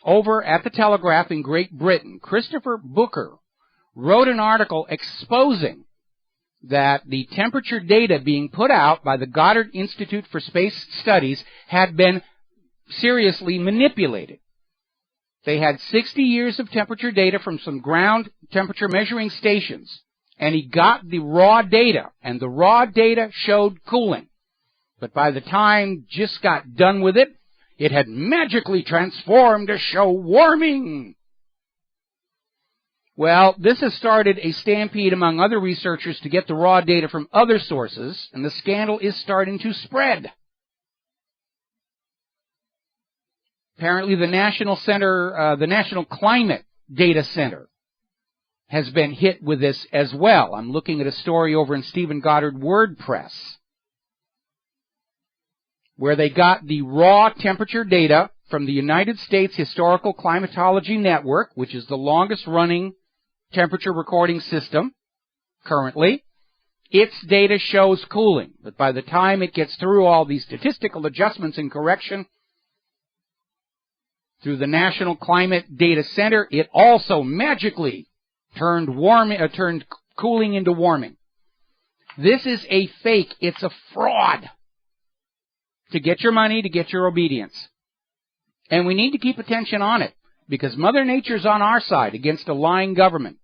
over at the Telegraph in Great Britain, Christopher Booker wrote an article exposing that the temperature data being put out by the Goddard Institute for Space Studies had been seriously manipulated. They had 60 years of temperature data from some ground temperature measuring stations, and he got the raw data, and the raw data showed cooling. But by the time just got done with it, it had magically transformed to show warming. Well, this has started a stampede among other researchers to get the raw data from other sources, and the scandal is starting to spread. Apparently, the National Climate Data Center has been hit with this as well. I'm looking at a story over in Stephen Goddard WordPress, where they got the raw temperature data from the United States Historical Climatology Network, which is the longest-running temperature recording system currently. Its data shows cooling, but by the time it gets through all these statistical adjustments and correction through the National Climate Data Center, it also magically turned cooling into warming. This is a fake. It's a fraud to get your money, to get your obedience. And we need to keep attention on it, because Mother Nature's on our side against a lying government.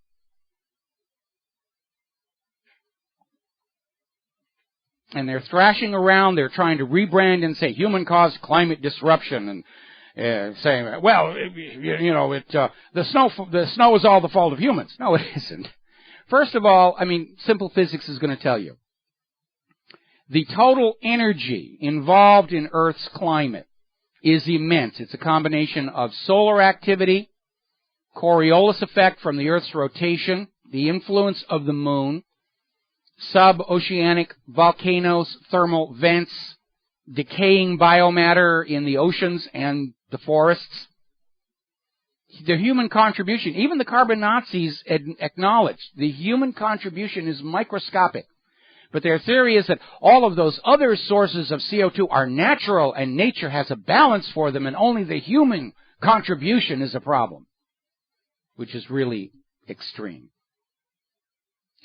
And they're thrashing around, they're trying to rebrand and say human-caused climate disruption, and saying, well, the snow is all the fault of humans. No, it isn't. First of all, simple physics is going to tell you. The total energy involved in Earth's climate is immense. It's a combination of solar activity, Coriolis effect from the Earth's rotation, the influence of the moon, sub-oceanic volcanoes, thermal vents, decaying biomatter in the oceans and the forests. The human contribution, even the carbon Nazis acknowledged, the human contribution is microscopic. But their theory is that all of those other sources of CO2 are natural and nature has a balance for them, and only the human contribution is a problem, which is really extreme.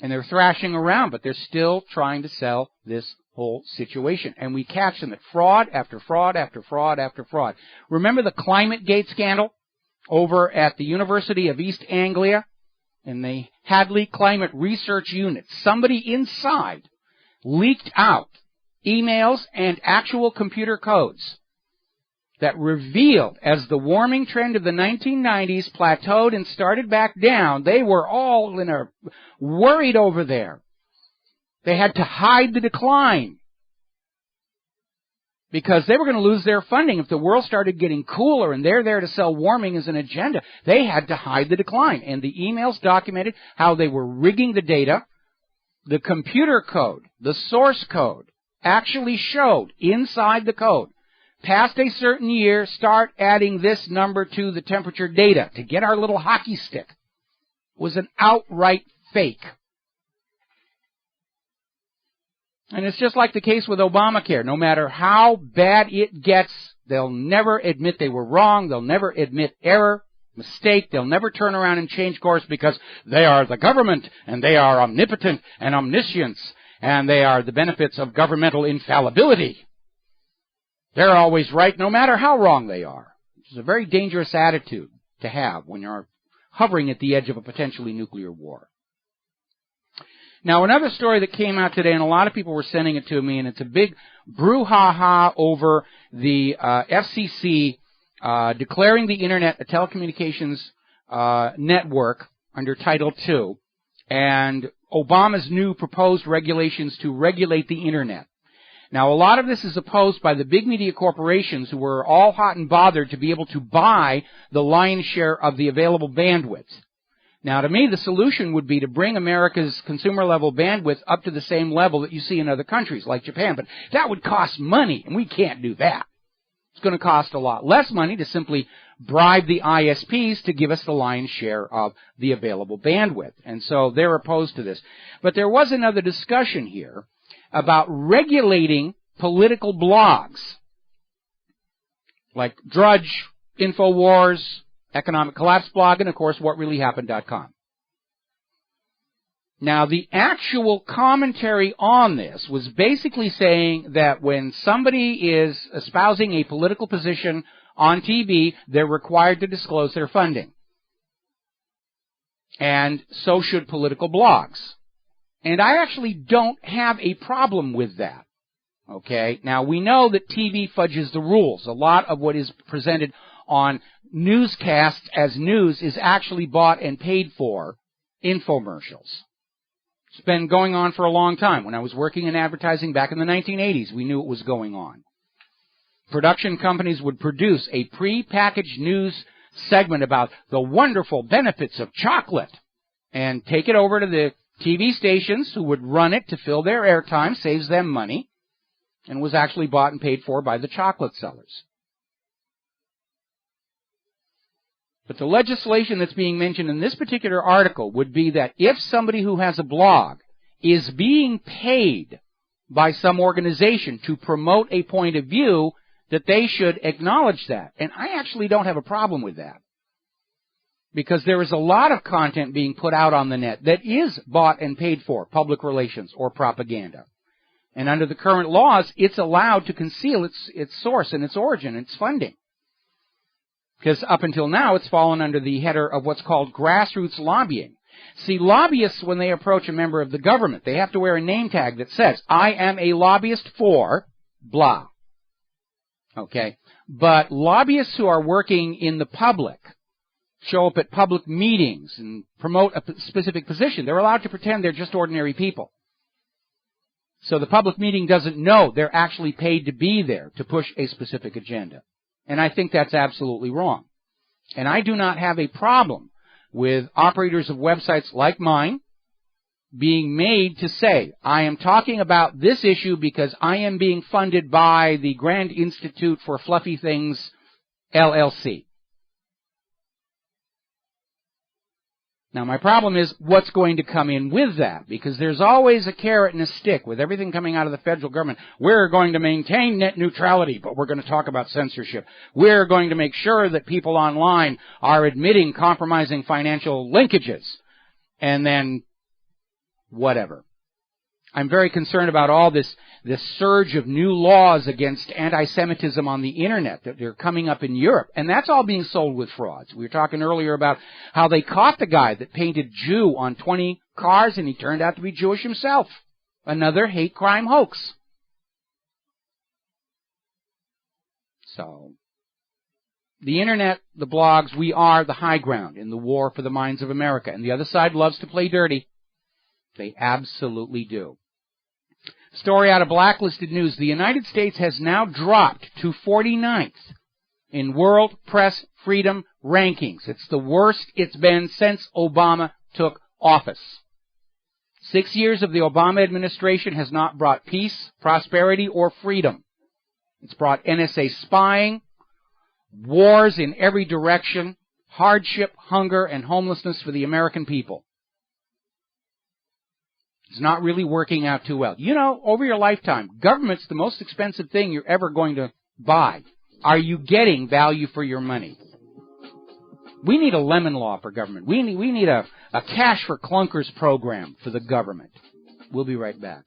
And they're thrashing around, but they're still trying to sell this whole situation. And we catch them at fraud after fraud after fraud after fraud. Remember the ClimateGate scandal over at the University of East Anglia in the Hadley Climate Research Unit? Somebody inside leaked out emails and actual computer codes that revealed, as the warming trend of the 1990s plateaued and started back down, they were all worried over there. They had to hide the decline because they were going to lose their funding. If the world started getting cooler and they're there to sell warming as an agenda, they had to hide the decline. And the emails documented how they were rigging the data. The computer code, the source code, actually showed inside the code, past a certain year, start adding this number to the temperature data to get our little hockey stick. It was an outright fake. And it's just like the case with Obamacare. No matter how bad it gets, they'll never admit they were wrong. They'll never admit error, mistake. They'll never turn around and change course because they are the government and they are omnipotent and omniscience and they are the benefits of governmental infallibility. They're always right no matter how wrong they are, which is a very dangerous attitude to have when you're hovering at the edge of a potentially nuclear war. Now, another story that came out today, and a lot of people were sending it to me, and it's a big brouhaha over the FCC declaring the Internet a telecommunications network under Title II, and Obama's new proposed regulations to regulate the Internet. Now, a lot of this is opposed by the big media corporations who were all hot and bothered to be able to buy the lion's share of the available bandwidth. Now, to me, the solution would be to bring America's consumer-level bandwidth up to the same level that you see in other countries like Japan. But that would cost money, and we can't do that. It's going to cost a lot less money to simply bribe the ISPs to give us the lion's share of the available bandwidth. And so they're opposed to this. But there was another discussion here about regulating political blogs. like Drudge, InfoWars, Economic Collapse Blog, and, of course, WhatReallyHappened.com. Now, the actual commentary on this was basically saying that when somebody is espousing a political position on TV, they're required to disclose their funding. And so should political blogs. And I actually don't have a problem with that. Okay? Now, we know that TV fudges the rules. A lot of what is presented on newscasts as news is actually bought and paid for infomercials. It's been going on for a long time. When I was working in advertising back in the 1980s, we knew it was going on. Production companies would produce a pre-packaged news segment about the wonderful benefits of chocolate and take it over to the TV stations who would run it to fill their airtime, saves them money, and was actually bought and paid for by the chocolate sellers. But the legislation that's being mentioned in this particular article would be that if somebody who has a blog is being paid by some organization to promote a point of view, that they should acknowledge that. And I actually don't have a problem with that. Because there is a lot of content being put out on the net that is bought and paid for, public relations or propaganda. And under the current laws, it's allowed to conceal its source and its origin, its funding. Because up until now, it's fallen under the header of what's called grassroots lobbying. See, lobbyists, when they approach a member of the government, they have to wear a name tag that says, I am a lobbyist for blah. Okay? But lobbyists who are working in the public, show up at public meetings and promote a specific position, they're allowed to pretend they're just ordinary people. So the public meeting doesn't know they're actually paid to be there to push a specific agenda. And I think that's absolutely wrong. And I do not have a problem with operators of websites like mine being made to say, I am talking about this issue because I am being funded by the Grand Institute for Fluffy Things, LLC. Now, my problem is what's going to come in with that, because there's always a carrot and a stick with everything coming out of the federal government. We're going to maintain net neutrality, but we're going to talk about censorship. We're going to make sure that people online are admitting compromising financial linkages. And then, whatever. I'm very concerned about all this surge of new laws against anti-Semitism on the Internet that are coming up in Europe. And that's all being sold with frauds. We were talking earlier about how they caught the guy that painted Jew on 20 cars and he turned out to be Jewish himself. Another hate crime hoax. So, the Internet, the blogs, we are the high ground in the war for the minds of America. And the other side loves to play dirty. They absolutely do. Story out of Blacklisted News. The United States has now dropped to 49th in World Press Freedom Rankings. It's the worst it's been since Obama took office. 6 years of the Obama administration has not brought peace, prosperity, or freedom. It's brought NSA spying, wars in every direction, hardship, hunger, and homelessness for the American people. It's not really working out too well. You know, over your lifetime, government's the most expensive thing you're ever going to buy. Are you getting value for your money? We need a lemon law for government. We need a cash for clunkers program for the government. We'll be right back.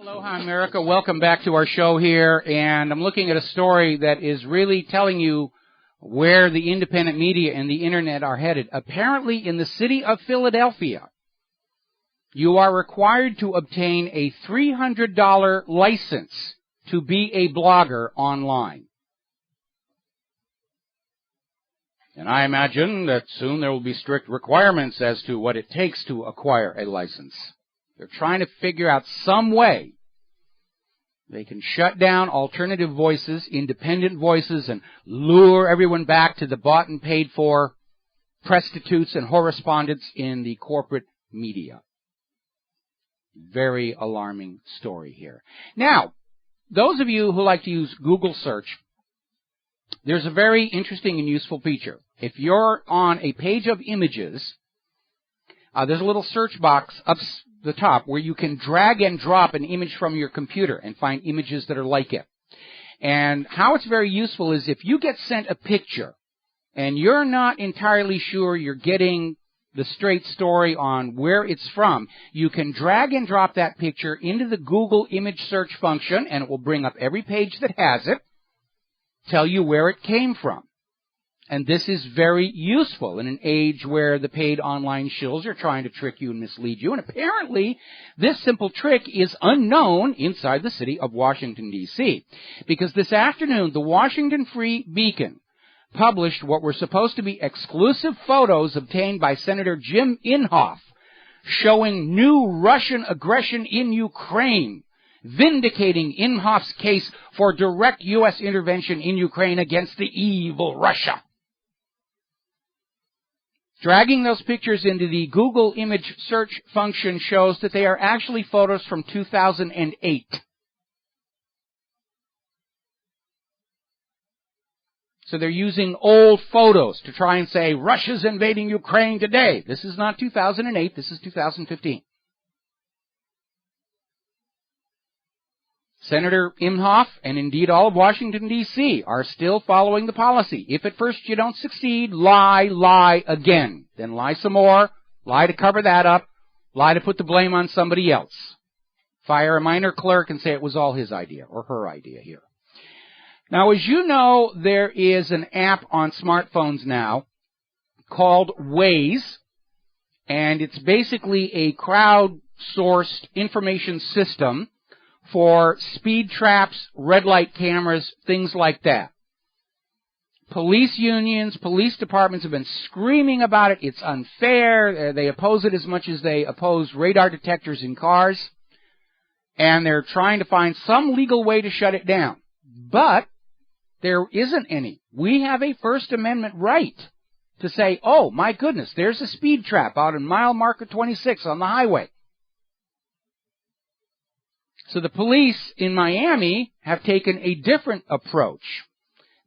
Aloha, America. Welcome back to our show here. And I'm looking at a story that is really telling you where the independent media and the Internet are headed. Apparently, in the city of Philadelphia, you are required to obtain a $300 license to be a blogger online. And I imagine that soon there will be strict requirements as to what it takes to acquire a license. They're trying to figure out some way they can shut down alternative voices, independent voices, and lure everyone back to the bought and paid for prostitutes and correspondents in the corporate media. Very alarming story here. Now, those of you who like to use Google search, there's a very interesting and useful feature. If you're on a page of images, there's a little search box up the top where you can drag and drop an image from your computer and find images that are like it. And how it's very useful is if you get sent a picture and you're not entirely sure you're getting the straight story on where it's from, you can drag and drop that picture into the Google image search function, and it will bring up every page that has it, tell you where it came from. And this is very useful in an age where the paid online shills are trying to trick you and mislead you. And apparently, this simple trick is unknown inside the city of Washington, D.C. Because this afternoon, the Washington Free Beacon published what were supposed to be exclusive photos obtained by Senator Jim Inhofe showing new Russian aggression in Ukraine, vindicating Inhofe's case for direct U.S. intervention in Ukraine against the evil Russia. Dragging those pictures into the Google image search function shows that they are actually photos from 2008. So they're using old photos to try and say, Russia's invading Ukraine today. This is not 2008, this is 2015. Senator Inhofe, and indeed all of Washington, D.C., are still following the policy. If at first you don't succeed, lie again. Then lie some more, lie to cover that up, lie to put the blame on somebody else. Fire a minor clerk and say it was all his idea or her idea here. Now, as you know, there is an app on smartphones now called Waze, and it's basically a crowd-sourced information system for speed traps, red light cameras, things like that. Police unions, police departments have been screaming about it. It's unfair. They oppose it as much as they oppose radar detectors in cars. And they're trying to find some legal way to shut it down. But there isn't any. We have a First Amendment right to say, oh, my goodness, there's a speed trap out in mile marker 26 on the highway. So the police in Miami have taken a different approach.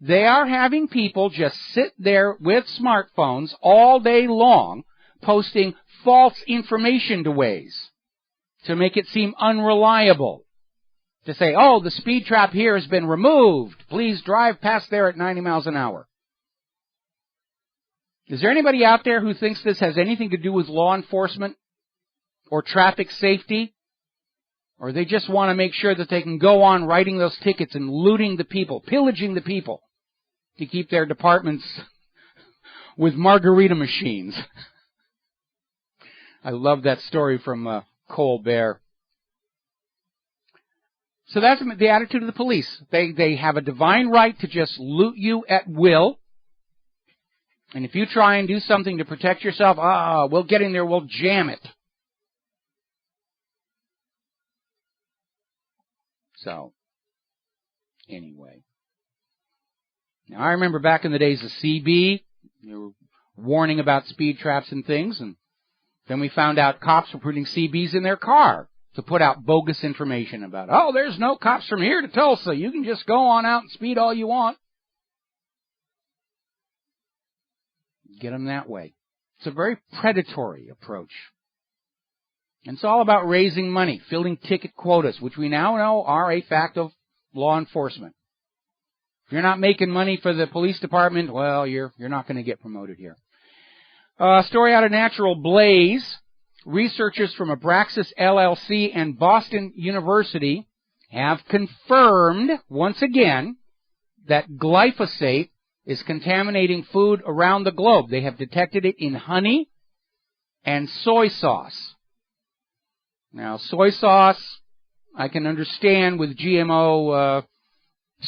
They are having people just sit there with smartphones all day long, posting false information to Waze to make it seem unreliable. To say, oh, the speed trap here has been removed. Please drive past there at 90 miles an hour. Is there anybody out there who thinks this has anything to do with law enforcement or traffic safety? Or they just want to make sure that they can go on writing those tickets and looting the people, pillaging the people to keep their departments with margarita machines? I love that story from Colbert. So that's the attitude of the police. They have a divine right to just loot you at will. And if you try and do something to protect yourself, we'll get in there, we'll jam it. So, anyway. Now, I remember back in the days of CB, they were warning about speed traps and things, and then we found out cops were putting CBs in their car to put out bogus information about, oh, there's no cops from here to Tulsa. You can just go on out and speed all you want. Get them that way. It's a very predatory approach. And it's all about raising money, filling ticket quotas, which we now know are a fact of law enforcement. If you're not making money for the police department, well, you're not going to get promoted here. Story out of Natural Blaze. Researchers from Abraxas LLC and Boston University have confirmed, once again, that glyphosate is contaminating food around the globe. They have detected it in honey and soy sauce. Now, soy sauce, I can understand with GMO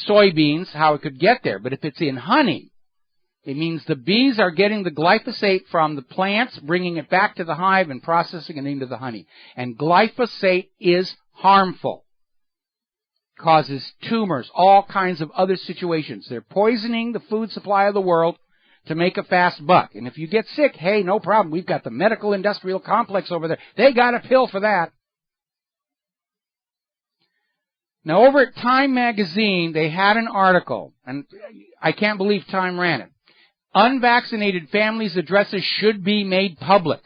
soybeans how it could get there. But if it's in honey, it means the bees are getting the glyphosate from the plants, bringing it back to the hive and processing it into the honey. And glyphosate is harmful. Causes tumors, all kinds of other situations. They're poisoning the food supply of the world to make a fast buck. And if you get sick, hey, no problem. We've got the medical industrial complex over there. They got a pill for that. Now, over at Time magazine, they had an article, and I can't believe Time ran it. Unvaccinated families' addresses should be made public.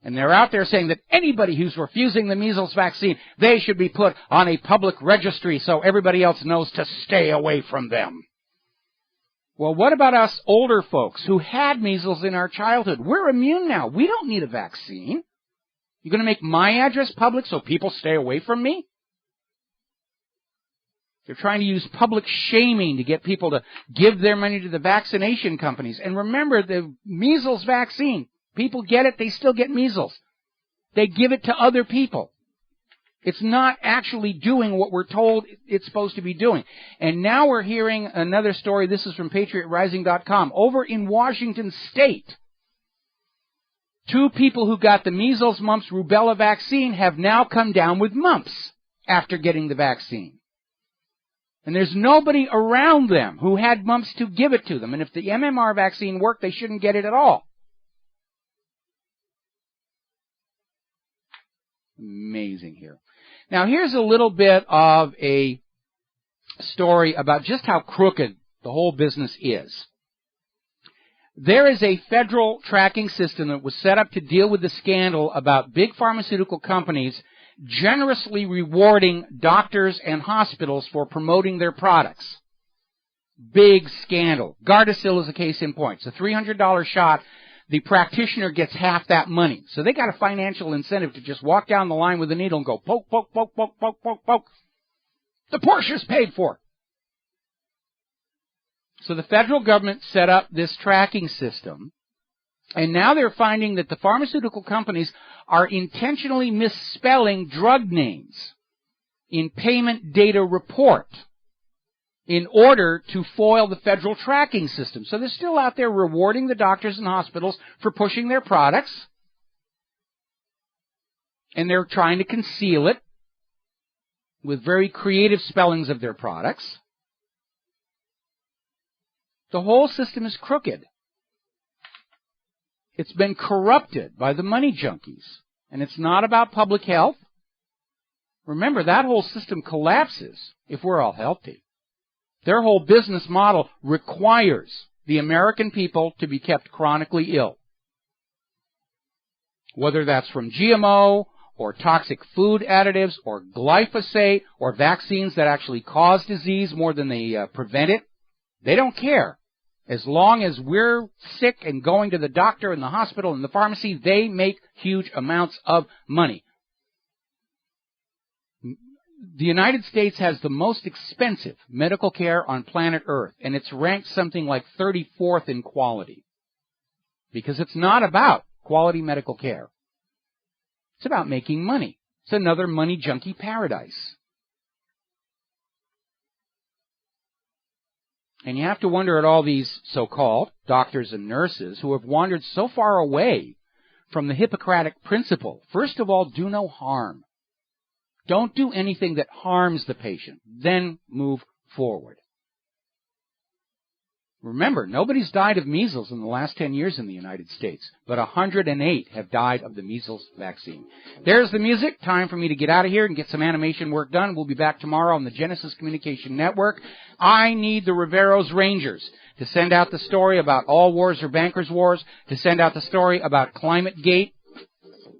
And they're out there saying that anybody who's refusing the measles vaccine, they should be put on a public registry so everybody else knows to stay away from them. Well, what about us older folks who had measles in our childhood? We're immune now. We don't need a vaccine. You're going to make my address public so people stay away from me? They're trying to use public shaming to get people to give their money to the vaccination companies. And remember, the measles vaccine, people get it, they still get measles. They give it to other people. It's not actually doing what we're told it's supposed to be doing. And now we're hearing another story. This is from PatriotRising.com. Over in Washington State, 2 people who got the measles, mumps, rubella vaccine have now come down with mumps after getting the vaccine. And there's nobody around them who had mumps to give it to them. And if the MMR vaccine worked, they shouldn't get it at all. Amazing here. Now, here's a little bit of a story about just how crooked the whole business is. There is a federal tracking system that was set up to deal with the scandal about big pharmaceutical companies generously rewarding doctors and hospitals for promoting their products. Big scandal. Gardasil is a case in point. It's a $300 shot. The practitioner gets half that money. So they got a financial incentive to just walk down the line with a needle and go poke, poke, poke, poke, poke, poke, poke. The portion's paid for. So the federal government set up this tracking system, and now they're finding that the pharmaceutical companies are intentionally misspelling drug names in payment data report in order to foil the federal tracking system. So they're still out there rewarding the doctors and hospitals for pushing their products, and they're trying to conceal it with very creative spellings of their products. The whole system is crooked. It's been corrupted by the money junkies, and it's not about public health. Remember, that whole system collapses if we're all healthy. Their whole business model requires the American people to be kept chronically ill. Whether that's from GMO or toxic food additives or glyphosate or vaccines that actually cause disease more than they prevent it, they don't care. As long as we're sick and going to the doctor and the hospital and the pharmacy, they make huge amounts of money. The United States has the most expensive medical care on planet Earth, and it's ranked something like 34th in quality. Because it's not about quality medical care. It's about making money. It's another money junkie paradise. And you have to wonder at all these so-called doctors and nurses who have wandered so far away from the Hippocratic principle. First of all, do no harm. Don't do anything that harms the patient. Then move forward. Remember, nobody's died of measles in the last 10 years in the United States, but 108 have died of the measles vaccine. There's the music. Time for me to get out of here and get some animation work done. We'll be back tomorrow on the Genesis Communication Network. I need the Rivero's Rangers to send out the story about all wars are bankers' wars, to send out the story about ClimateGate,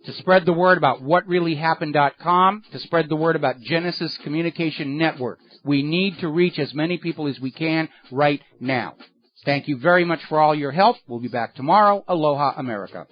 to spread the word about whatreallyhappened.com, to spread the word about Genesis Communication Network. We need to reach as many people as we can right now. Thank you very much for all your help. We'll be back tomorrow. Aloha, America.